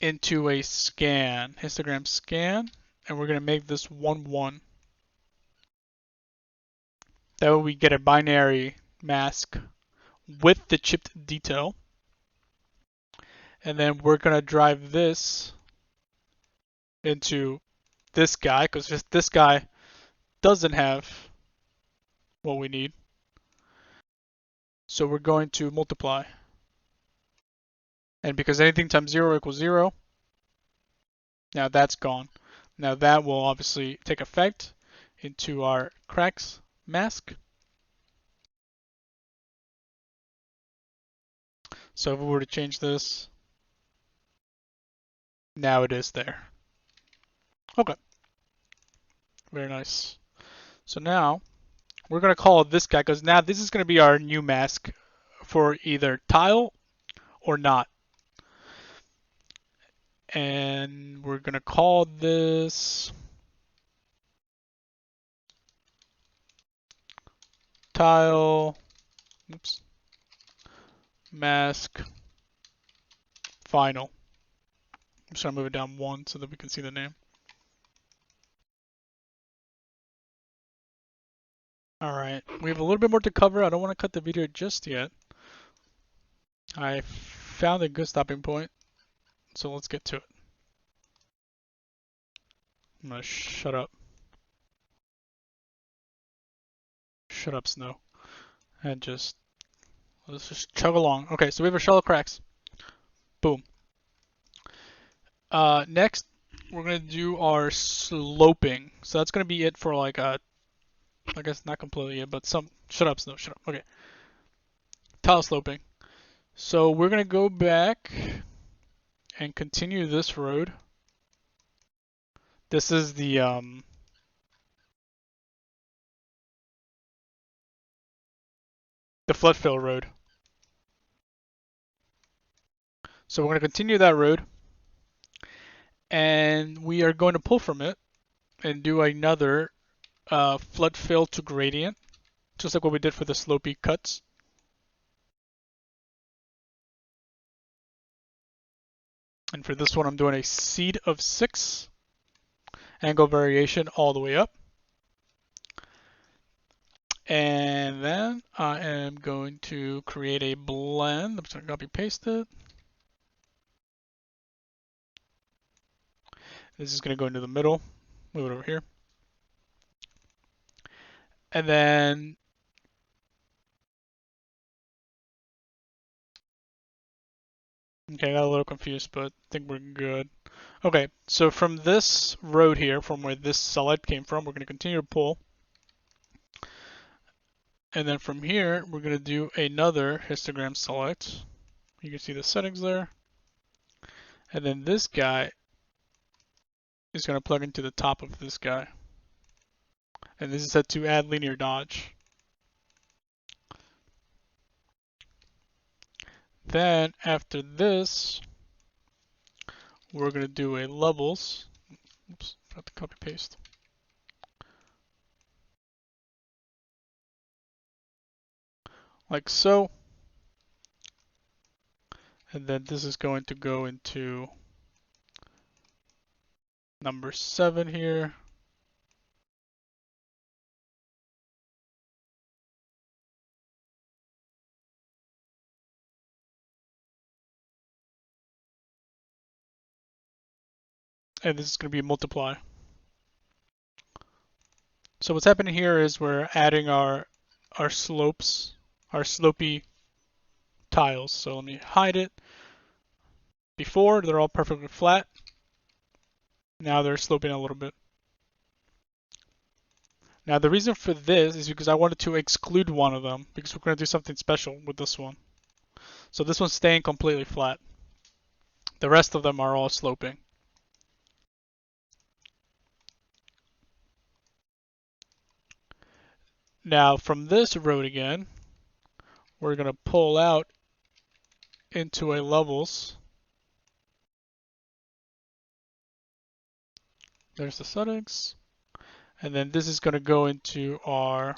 Into a scan, histogram scan, and we're going to make this 1, 1. That way we get a binary mask with the chipped detail. And then we're going to drive this into this guy, because this guy doesn't have what we need. So we're going to multiply. And because anything times 0 equals 0, now that's gone. Now that will obviously take effect into our cracks mask. So if we were to change this, now it is there. Okay, very nice. So now we're going to call this guy, because now this is going to be our new mask for either tile or not. And we're going to call this tile, oops, mask final. I'm just going to move it down 1 so that we can see the name. Alright, we have a little bit more to cover. I don't want to cut the video just yet. I found a good stopping point, so let's get to it. I'm going to shut up. Shut up, Snow. And let's just chug along. Okay, so we have our shallow cracks. Boom. Next, we're going to do our sloping. So that's going to be it for like a, I guess not completely it, but some, shut up, Snow, shut up. Okay. Tile sloping. So we're going to go back and continue this road. This is the flood fill road. So we're going to continue that road, and we are going to pull from it and do another flood fill to gradient, just like what we did for the slopey cuts. And for this one, I'm doing a seed of 6, angle variation all the way up. And then I am going to create a blend. I'm just going to copy paste it. This is going to go into the middle. Move it over here. And then okay, I got a little confused, but I think we're good. Okay, so from this road here, from where this select came from, we're going to continue to pull. And then from here, we're going to do another histogram select. You can see the settings there. And then this guy is going to plug into the top of this guy. And this is set to add linear dodge. Then after this, we're going to do a levels. Oops, forgot to copy paste. Like so. And then this is going to go into number 7 here. And this is going to be a multiply. So what's happening here is we're adding our slopes, our slopey tiles. So let me hide it. Before, they're all perfectly flat. Now they're sloping a little bit. Now the reason for this is because I wanted to exclude one of them because we're going to do something special with this one. So this one's staying completely flat. The rest of them are all sloping. Now from this road again, we're going to pull out into a levels. There's the settings. And then this is going to go into our,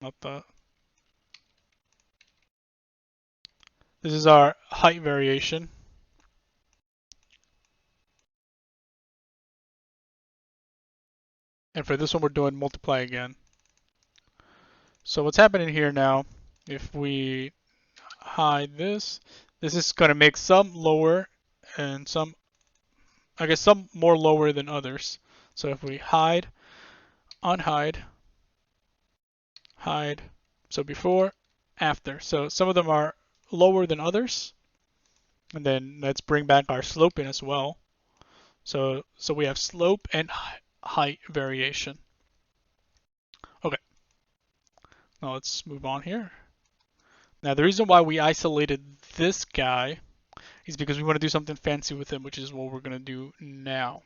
not that. This is our height variation. And for this one, we're doing multiply again. So what's happening here now, if we hide this, This is going to make some lower and some, I guess some more lower than others. So if we hide, unhide, hide, so before, after. So some of them are lower than others. And then let's bring back our slope in as well. So we have slope and height variation. Okay, now let's move on here. Now the reason why we isolated this guy is because we want to do something fancy with him, which is what we're going to do now.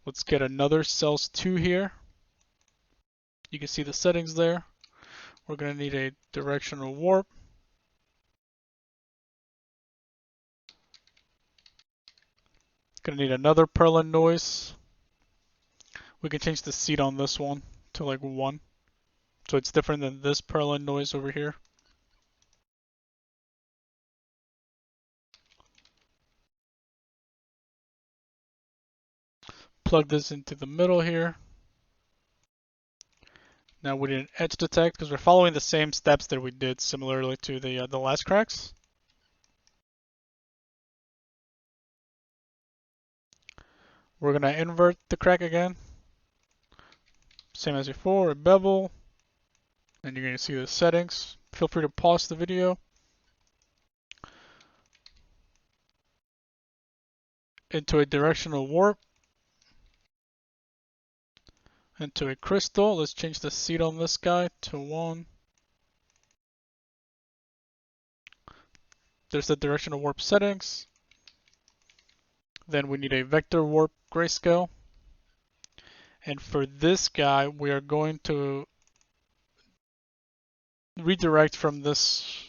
Let's get another cells 2 here. You can see the settings there. We're going to need a directional warp. Going to need another Perlin noise. We can change the seed on this one to like 1. So it's different than this Perlin noise over here. Plug this into the middle here. Now we need an edge detect because we're following the same steps that we did similarly to the last cracks. We're going to invert the crack again. Same as before, a bevel. And you're going to see the settings. Feel free to pause the video. Into a directional warp. Into a crystal. Let's change the seed on this guy to 1. There's the directional warp settings. Then we need a vector warp grayscale. And for this guy, we are going to redirect from this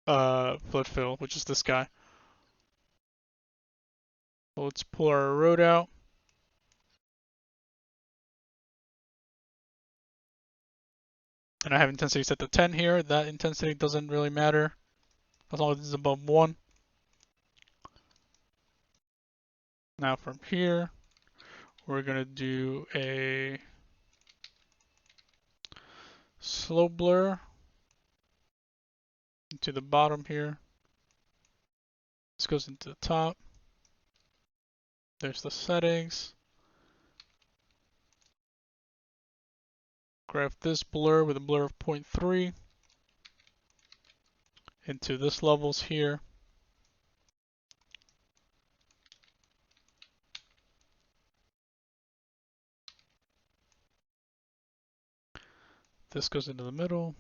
flood fill, which is this guy. So let's pull our road out. And I have intensity set to 10 here. That intensity doesn't really matter as long as it's above 1. Now from here, we're going to do a slow blur into the bottom here. This goes into the top. There's the settings. Graph this blur with a blur of 0.3 into this levels here. This goes into the middle.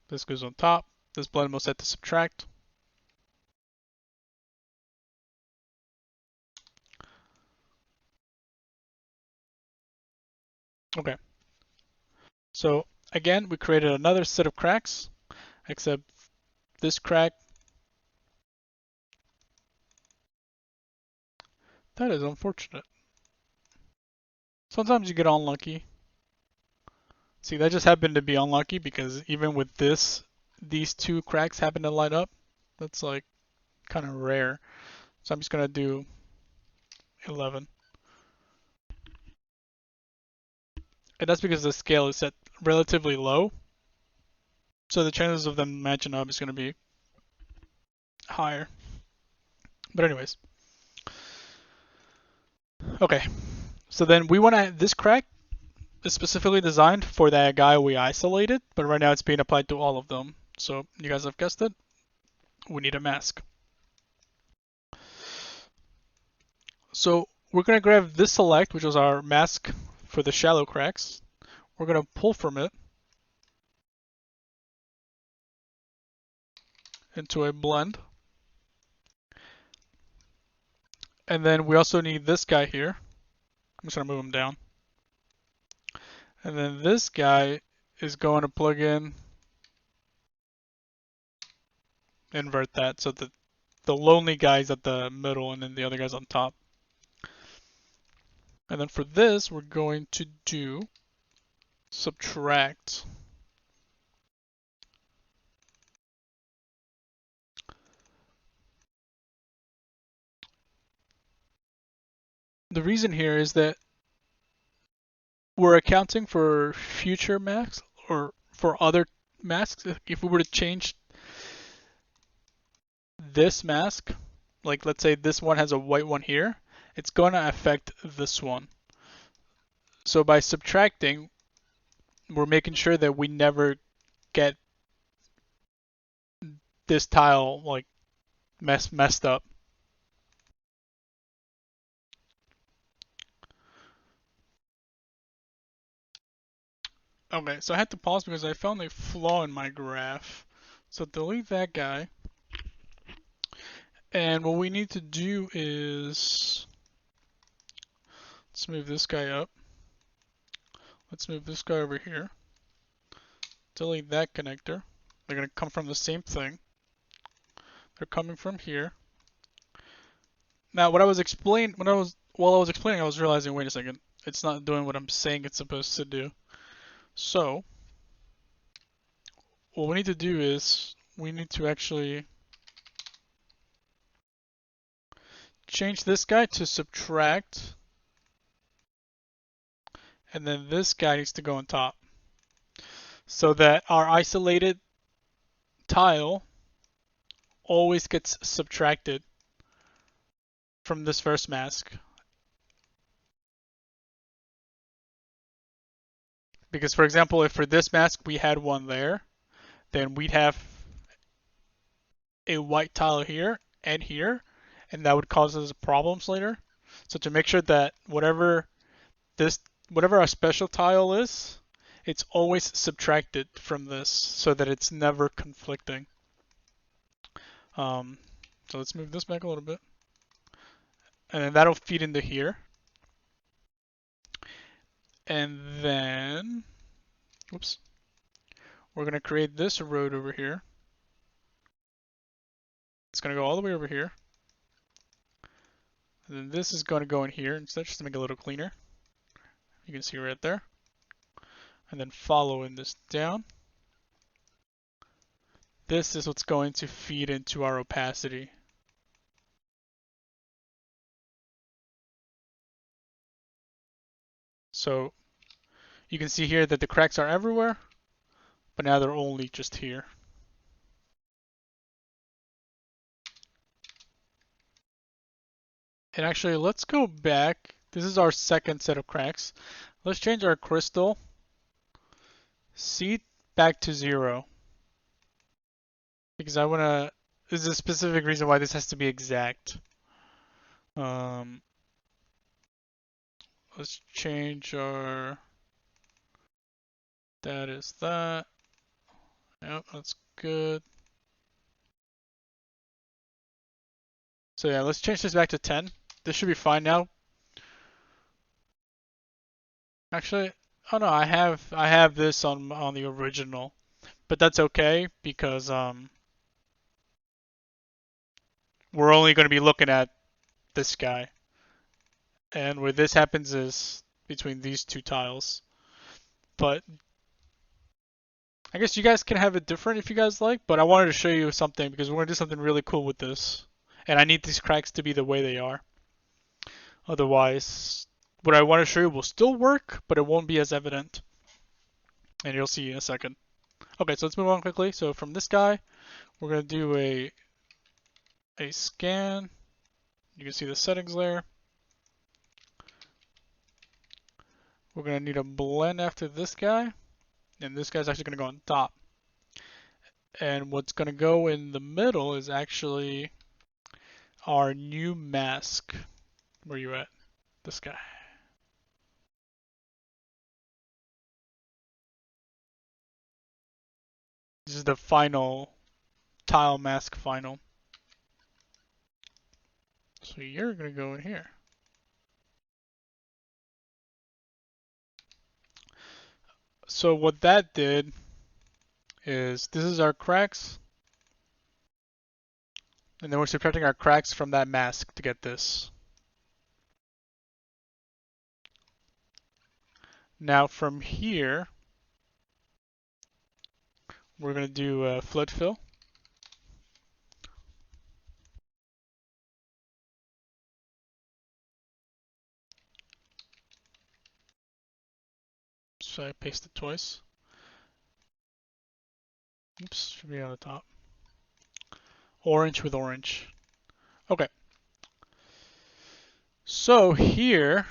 This goes on top. This blend mode set to subtract. Okay. So again, we created another set of cracks, except this crack. That is unfortunate. Sometimes you get unlucky. See, that just happened to be unlucky because even with this, these 2 cracks happen to line up. That's like kind of rare. So I'm just going to do 11. And that's because the scale is set relatively low. So the chances of them matching up is going to be higher. But anyways. Okay. So then we want to, this crack is specifically designed for that guy we isolated, but right now it's being applied to all of them. So you guys have guessed it. We need a mask. So we're going to grab this select, which was our mask for the shallow cracks. We're going to pull from it into a blend. And then we also need this guy here. I'm just going to move him down. And then this guy is going to plug in, invert that so that the lonely guy's at the middle and then the other guy's on top. And then for this, we're going to do subtract. The reason here is that we're accounting for future masks or for other masks. If we were to change this mask, like let's say this one has a white one here, it's going to affect this one. So by subtracting, we're making sure that we never get this tile like messed up. Okay, so I had to pause because I found a flaw in my graph. So delete that guy. And what we need to do is, let's move this guy up. Let's move this guy over here. Delete that connector. They're going to come from the same thing. They're coming from here. Now, what I was explaining, while I was explaining, I was realizing, wait a second, it's not doing what I'm saying it's supposed to do. So, what we need to do is, we need to actually change this guy to subtract, and then this guy needs to go on top, so that our isolated tile always gets subtracted from this first mask. Because for example, if for this mask we had one there, then we'd have a white tile here and here, and that would cause us problems later. So to make sure that whatever our special tile is, it's always subtracted from this so that it's never conflicting. So let's move this back a little bit. And then that'll feed into here. And then, oops, we're going to create this road over here. It's going to go all the way over here. And then this is going to go in here instead, just to make it a little cleaner. You can see right there. And then following this down. This is what's going to feed into our opacity. So you can see here that the cracks are everywhere, but now they're only just here. And actually, let's go back. This is our second set of cracks. Let's change our crystal seed back to 0. Because I want to, there's a specific reason why this has to be exact. Let's change our, that is that. Yep, that's good. So yeah, let's change this back to 10. This should be fine now. Actually, oh no, I have this on the original, but that's okay because we're only going to be looking at this guy, and where this happens is between these two tiles. But I guess you guys can have it different if you guys like. But I wanted to show you something because we're going to do something really cool with this, and I need these cracks to be the way they are. Otherwise, what I want to show you will still work, but it won't be as evident. And you'll see in a second. Okay, so let's move on quickly. So from this guy, we're going to do a scan. You can see the settings there. We're going to need a blend after this guy. And this guy's actually going to go on top. And what's going to go in the middle is actually our new mask. Where are you at? This guy. This is the final tile mask final. So you're going to go in here. So what that did is this is our cracks. And then we're subtracting our cracks from that mask to get this. Now from here, we're going to do a flood fill. So I paste it twice. Oops, should be on the top. Orange with orange. Okay. So here,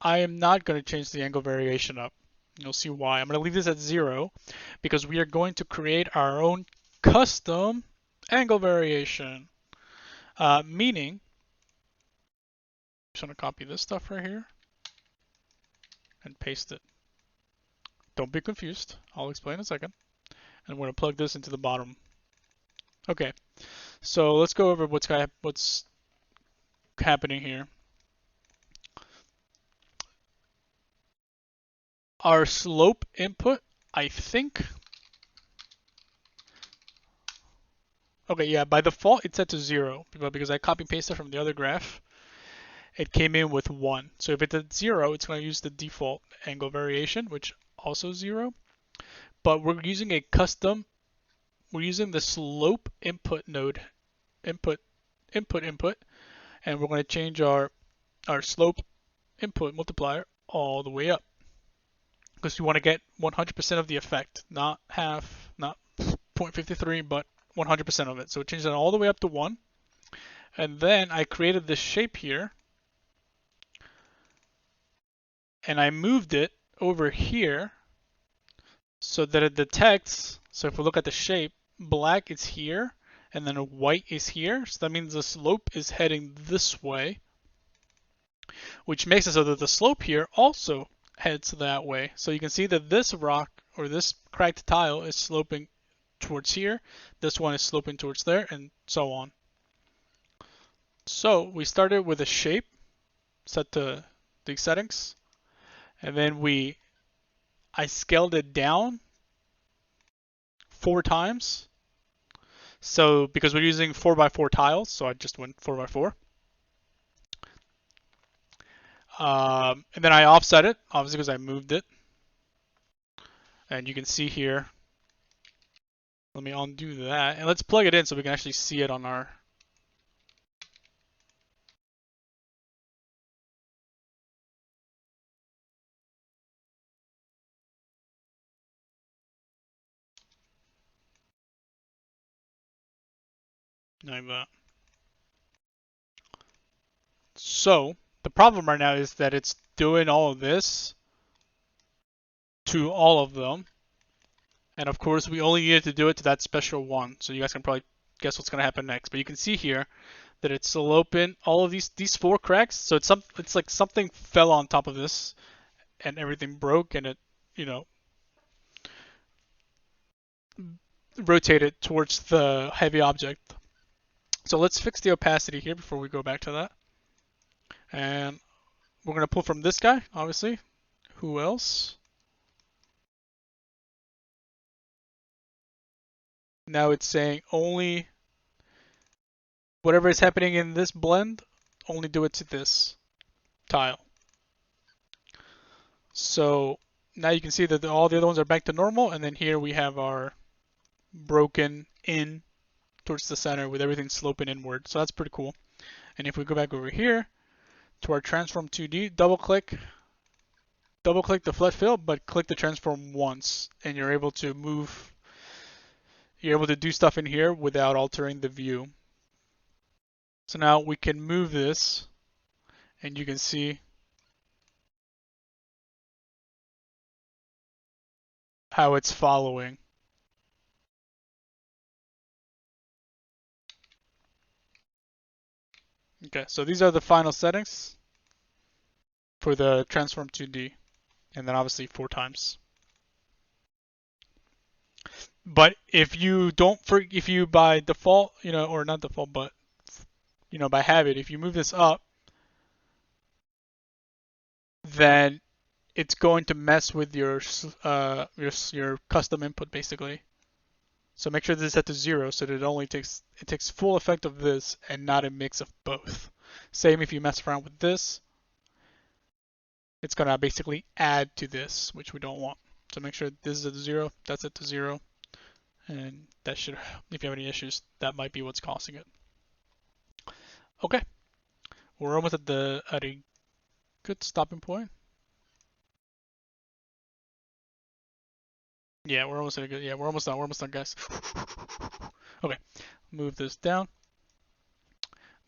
I am not going to change the angle variation up. You'll see why. I'm going to leave this at 0 because we are going to create our own custom angle variation. Meaning, I'm just going to copy this stuff right here and paste it. Don't be confused. I'll explain in a second. And we're going to plug this into the bottom. Okay, so let's go over what's happening here. Our slope input, I think. Okay, yeah, by default it's set to 0 because I copy pasted from the other graph. It came in with 1. So if it's at 0, it's going to use the default angle variation, which also 0. But we're using we're using the slope input node, input, and we're going to change our slope input multiplier all the way up. Because we want to get 100% of the effect, not half, not 0.53, but 100% of it. So it changes it all the way up to 1. And then I created this shape here. And I moved it over here so that it detects. So if we look at the shape, black is here and then white is here. So that means the slope is heading this way, which makes it so that the slope here also heads that way. So you can see that this rock or this cracked tile is sloping towards here. This one is sloping towards there, and so on. So we started with a shape set to these settings, and then I scaled it down 4 times. So because we're using 4x4 tiles, so I just went 4x4. And then I offset it, obviously because I moved it. And you can see here, let me undo that. And let's plug it in so we can actually see it on our... like that. So the problem right now is that it's doing all of this to all of them. And of course, we only needed to do it to that special one. So you guys can probably guess what's going to happen next. But you can see here that it's sloping all of these 4 cracks. So it's like something fell on top of this and everything broke and it, you know, rotated towards the heavy object. So let's fix the opacity here before we go back to that. And we're going to pull from this guy, obviously. Who else? Now it's saying only whatever is happening in this blend, only do it to this tile. So now you can see that all the other ones are back to normal, and then here we have our broken in towards the center with everything sloping inward. So that's pretty cool. And if we go back over here to our transform 2D, double click the flat fill, but click the transform once, and you're able to do stuff in here without altering the view. So now we can move this, and you can see how it's following. Okay, so these are the final settings for the transform 2D, and then obviously 4 times. But if you by default, or not default, but by habit, if you move this up, then it's going to mess with your custom input basically. So make sure this is set to 0 so that it takes full effect of this and not a mix of both. Same if you mess around with this, it's gonna basically add to this, which we don't want. So make sure this is at 0, that's at 0, and that should, if you have any issues, that might be what's causing it. Okay, we're almost at a good stopping point. Yeah, we're almost good. Yeah, we're almost done. We're almost done, guys. Okay, move this down.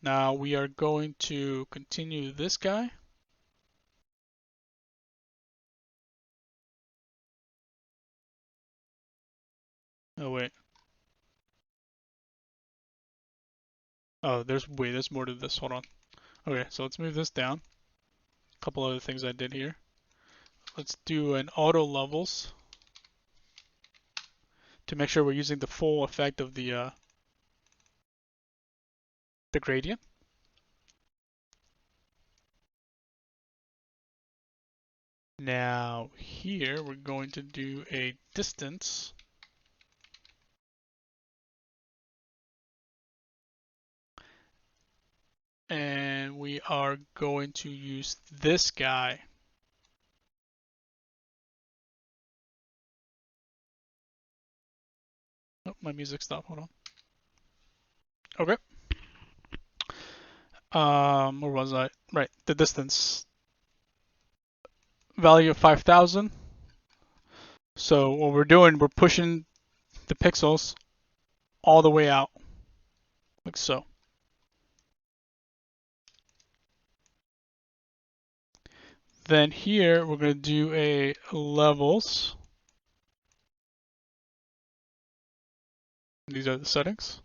Now we are going to continue this guy. Oh wait. Oh, there's more to this. Hold on. Okay, so let's move this down. A couple other things I did here. Let's do an auto levels to make sure we're using the full effect of the gradient. Now here we're going to do a distance. And we are going to use this guy. Oh, my music stopped. Hold on. Okay. Where was I? Right, the distance. Value of 5,000. So what we're doing, we're pushing the pixels all the way out, like so. Then here, we're going to do a levels. These are the settings.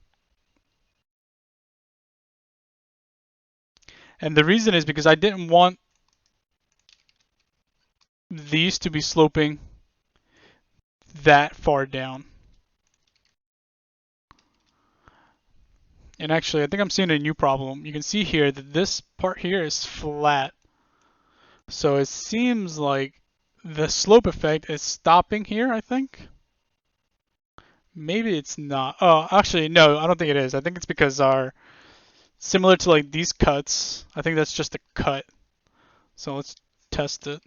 And the reason is because I didn't want these to be sloping that far down. And actually, I think I'm seeing a new problem. You can see here that this part here is flat. So it seems like the slope effect is stopping here, I think. Maybe it's not. Oh, actually, no, I don't think it is. I think it's because similar to like these cuts, I think that's just a cut. So let's test it.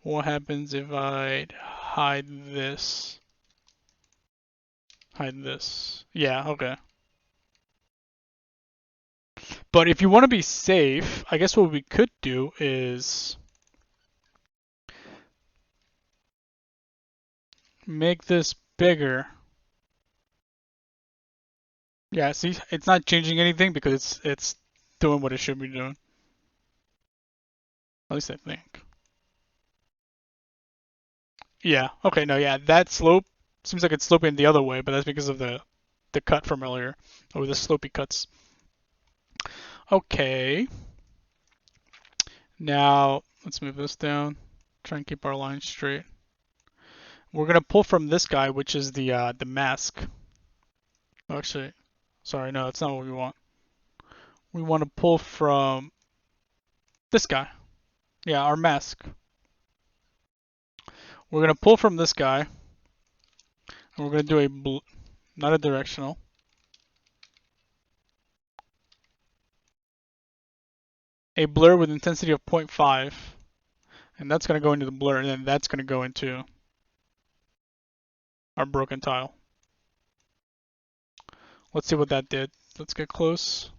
What happens if I hide this? Hide this. Yeah, okay. But if you want to be safe, I guess what we could do is make this bigger. Yeah, see, it's not changing anything because it's doing what it should be doing. At least I think. Yeah, okay, no, yeah, that slope seems like it's sloping the other way, but that's because of the cut from earlier, or the slopey cuts. Okay. Now, let's move this down. Try and keep our line straight. We're gonna pull from this guy, which is the mask. Oh, actually, sorry, no, that's not what we want. We want to pull from this guy. Yeah, our mask. We're gonna pull from this guy, and we're gonna do not a directional. A blur with intensity of 0.5, and that's gonna go into the blur, and then that's gonna go into our broken tile. Let's see what that did. Let's get close.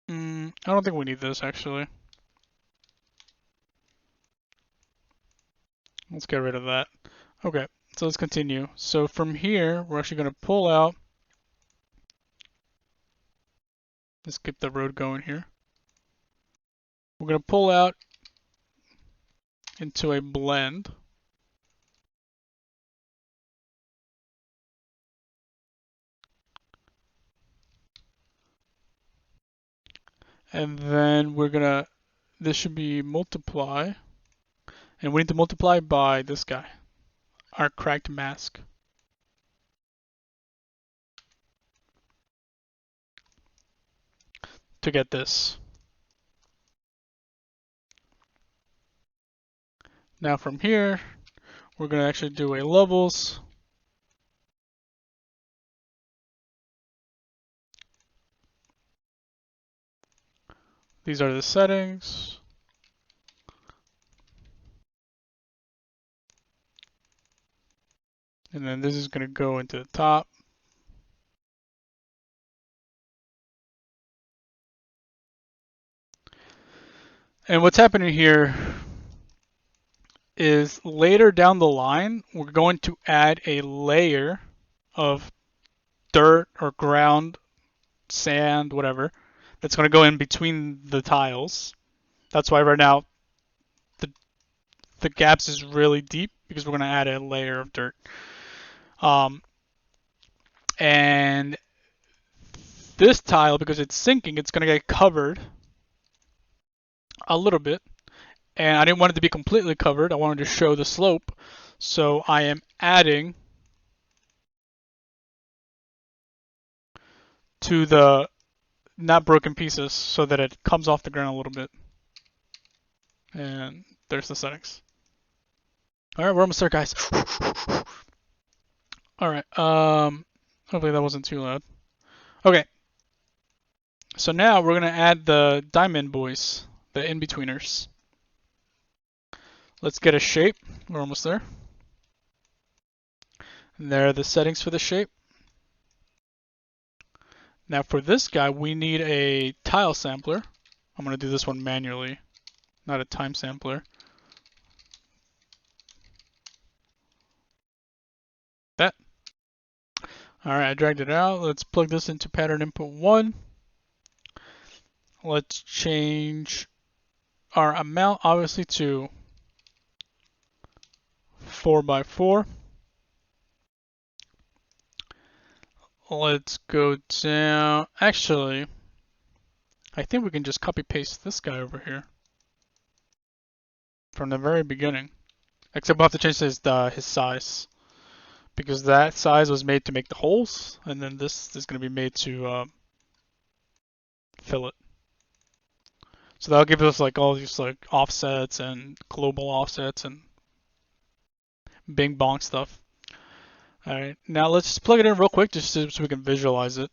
I don't think we need this actually. Let's get rid of that. Okay, so let's continue. So from here, we're actually going to pull out. Let's get the road going here. We're going to pull out into a blend. And then we're going to, this should be multiply. And we need to multiply by this guy, our cracked mask. To get this. Now from here, we're going to actually do a levels. These are the settings. And then this is going to go into the top. And what's happening here is later down the line, we're going to add a layer of dirt or ground, sand, whatever, that's going to go in between the tiles. That's why right now the gaps is really deep because we're going to add a layer of dirt. And this tile, because it's sinking, it's going to get covered a little bit. And I didn't want it to be completely covered. I wanted to show the slope. So I am adding to the not broken pieces so that it comes off the ground a little bit. And there's the settings. All right, we're almost there, guys. All right. Hopefully that wasn't too loud. Okay. So now we're gonna add the diamond boys, the in-betweeners. Let's get a shape. We're almost there. And there are the settings for the shape. Now for this guy, we need a tile sampler. I'm gonna do this one manually, not a time sampler. That. All right, I dragged it out. Let's plug this into pattern input 1. Let's change our amount, obviously, to 4x4. Let's go down. Actually, I think we can just copy paste this guy over here from the very beginning. Except we'll have to change his size, because that size was made to make the holes, and then this is going to be made to fill it. So that'll give us like all these like offsets and global offsets and bing bong stuff. All right, now let's just plug it in real quick just so we can visualize it.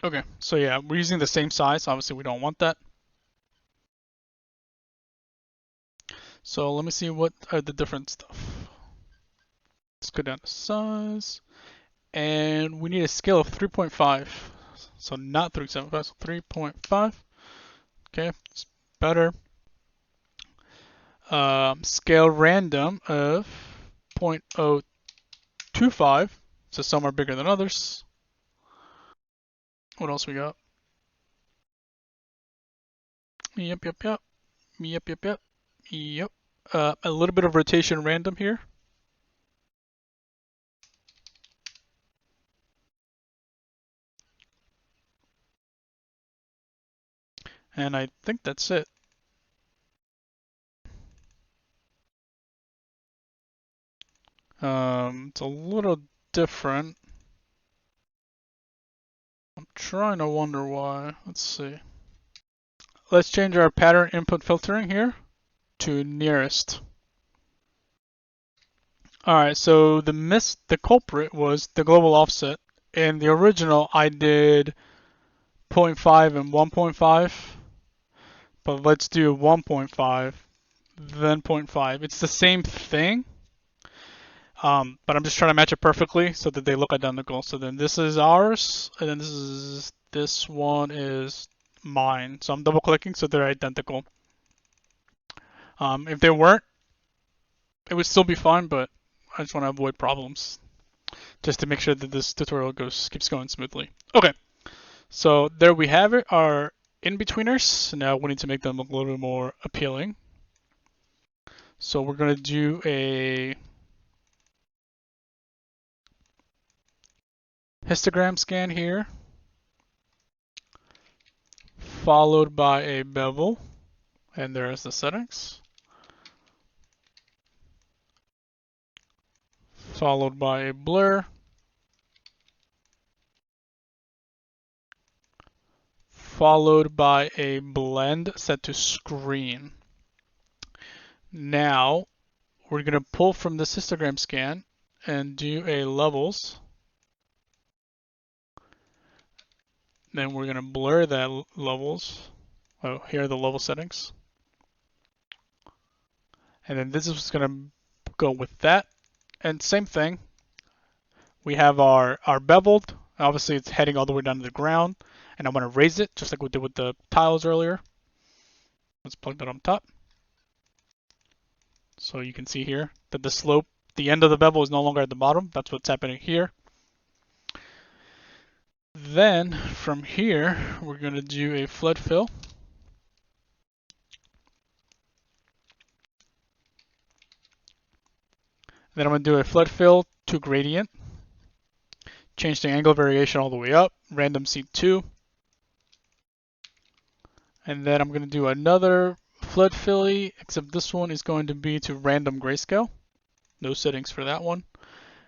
Okay, so yeah, we're using the same size. Obviously, we don't want that. So let me see what are the different stuff. Let's go down to size. And we need a scale of 3.5. So not 3.75, so 3.5. Okay, it's better. Scale random of 0.025. So some are bigger than others. What else we got? Yep. A little bit of rotation random here. And I think that's it. It's a little different. I'm trying to wonder why. Let's see. Let's change our pattern input filtering here to nearest. Alright, so the culprit was the global offset. In the original, I did 0.5 and 1.5, but let's do 1.5, then 0.5. It's the same thing, but I'm just trying to match it perfectly so that they look identical. So then this is ours, and then this one is mine. So I'm double clicking so they're identical. If they weren't, it would still be fine, but I just want to avoid problems, just to make sure that this tutorial keeps going smoothly. Okay, so there we have it, our in-betweeners. Now we need to make them a little bit more appealing. So we're going to do a histogram scan here, followed by a bevel, and there's the settings, followed by a blur, followed by a blend set to screen. Now we're going to pull from this histogram scan and do a levels. Then we're going to blur that levels. Oh, here are the level settings. And then this is going to go with that. And same thing, We have our beveled. Obviously, it's heading all the way down to the ground. And I want to raise it, just like we did with the tiles earlier. Let's plug that on top. So you can see here that the slope, the end of the bevel is no longer at the bottom. That's what's happening here. Then from here, we're going to do a flood fill. Then I'm going to do a flood fill to gradient. Change the angle variation all the way up. Random seed 2. And then I'm going to do another flood filly, except this one is going to be to random grayscale. No settings for that one.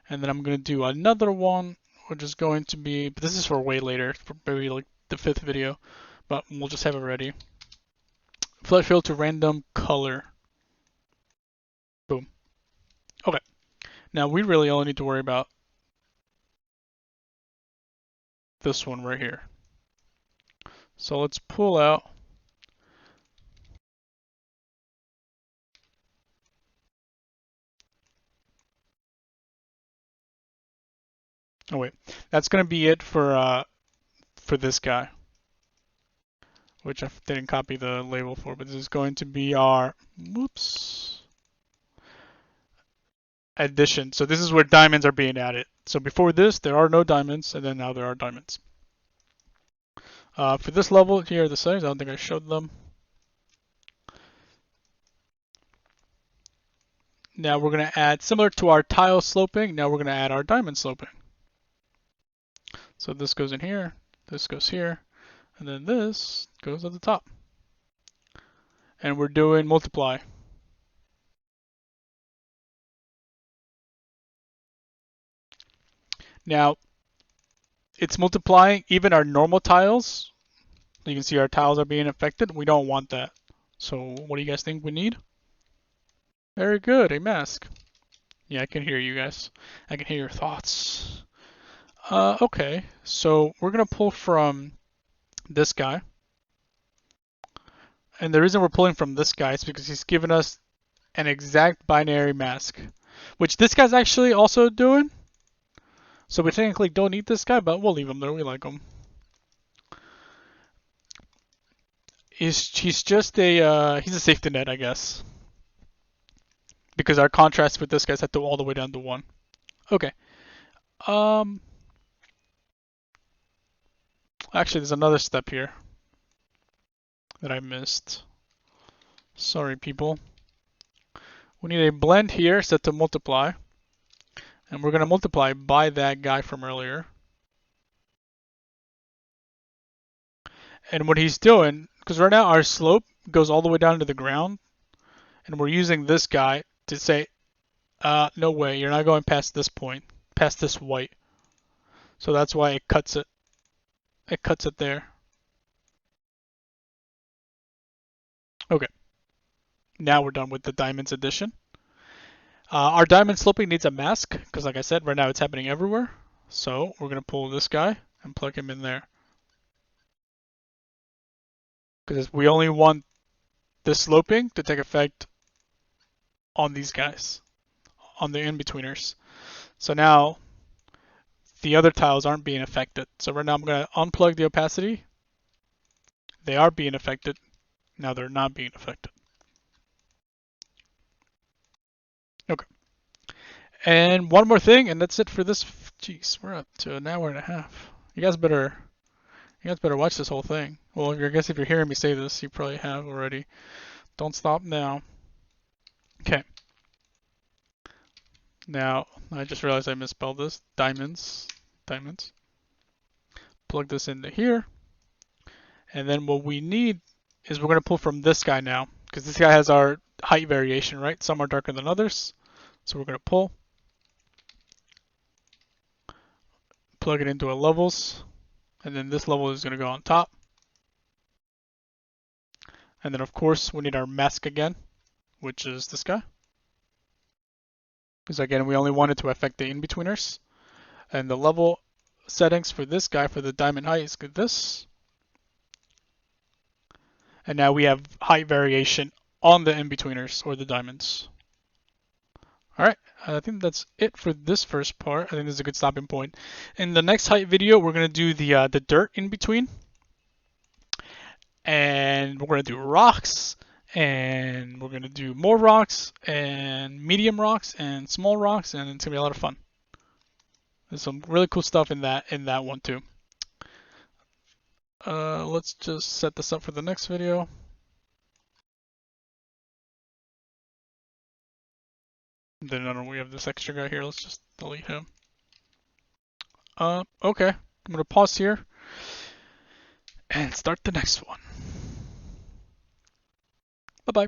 And then I'm going to do another one, which is going to be, but this is for way later, for maybe like the 5th video, but we'll just have it ready. Flood fill to random color. Boom. Okay. Now we really only need to worry about this one right here. So let's pull out oh wait, that's going to be it for this guy, which I didn't copy the label for, but this is going to be our, whoops, addition. So this is where diamonds are being added. So before this, there are no diamonds, and then now there are diamonds. For this level, here are the settings. I don't think I showed them. Now we're going to add, similar to our tile sloping, now we're going to add our diamond sloping. So this goes in here, this goes here, and then this goes at the top. And we're doing multiply. Now, it's multiplying even our normal tiles. You can see our tiles are being affected. We don't want that. So what do you guys think we need? Very good, a mask. Yeah, I can hear you guys. I can hear your thoughts. Okay, so we're going to pull from this guy. And the reason we're pulling from this guy is because he's given us an exact binary mask, which this guy's actually also doing. So we technically don't need this guy, but we'll leave him there. We like him. He's just a he's a safety net, I guess, because our contrast with this guy's had to all the way down to 1. Okay. Actually, there's another step here that I missed. Sorry, people. We need a blend here set to multiply, and we're gonna multiply by that guy from earlier. And what he's doing, because right now our slope goes all the way down to the ground, and we're using this guy to say, no way, you're not going past this point, past this white. So that's why it cuts it. It cuts it there. Okay. Now we're done with the diamonds addition. Our diamond sloping needs a mask, because like I said, right now it's happening everywhere. So we're going to pull this guy and plug him in there. Because we only want this sloping to take effect on these guys, on the in-betweeners. So now the other tiles aren't being affected. So right now I'm going to unplug the opacity. They are being affected. Now they're not being affected. Okay. And one more thing, and that's it for this. Jeez, we're up to an hour and a half. You guys better watch this whole thing. Well, I guess if you're hearing me say this, you probably have already. Don't stop now. Okay. Now, I just realized I misspelled this. Diamonds. Diamonds. Plug this into here. And then what we need is we're going to pull from this guy now, because this guy has our height variation, right? Some are darker than others. So we're going to pull. Plug it into a levels. And then this level is going to go on top. And then, of course, we need our mask again, which is this guy. Because, again, we only want it to affect the in-betweeners. And the level settings for this guy, for the diamond height, is this. And now we have height variation on the in-betweeners, or the diamonds. All right, I think that's it for this first part. I think this is a good stopping point. In the next height video, we're gonna do the dirt in between, and we're gonna do rocks, and we're gonna do more rocks, and medium rocks, and small rocks, and it's gonna be a lot of fun. There's some really cool stuff in that one too. Let's just set this up for the next video. Then we have this extra guy here. Let's just delete him. Okay. I'm gonna pause here and start the next one. Bye bye.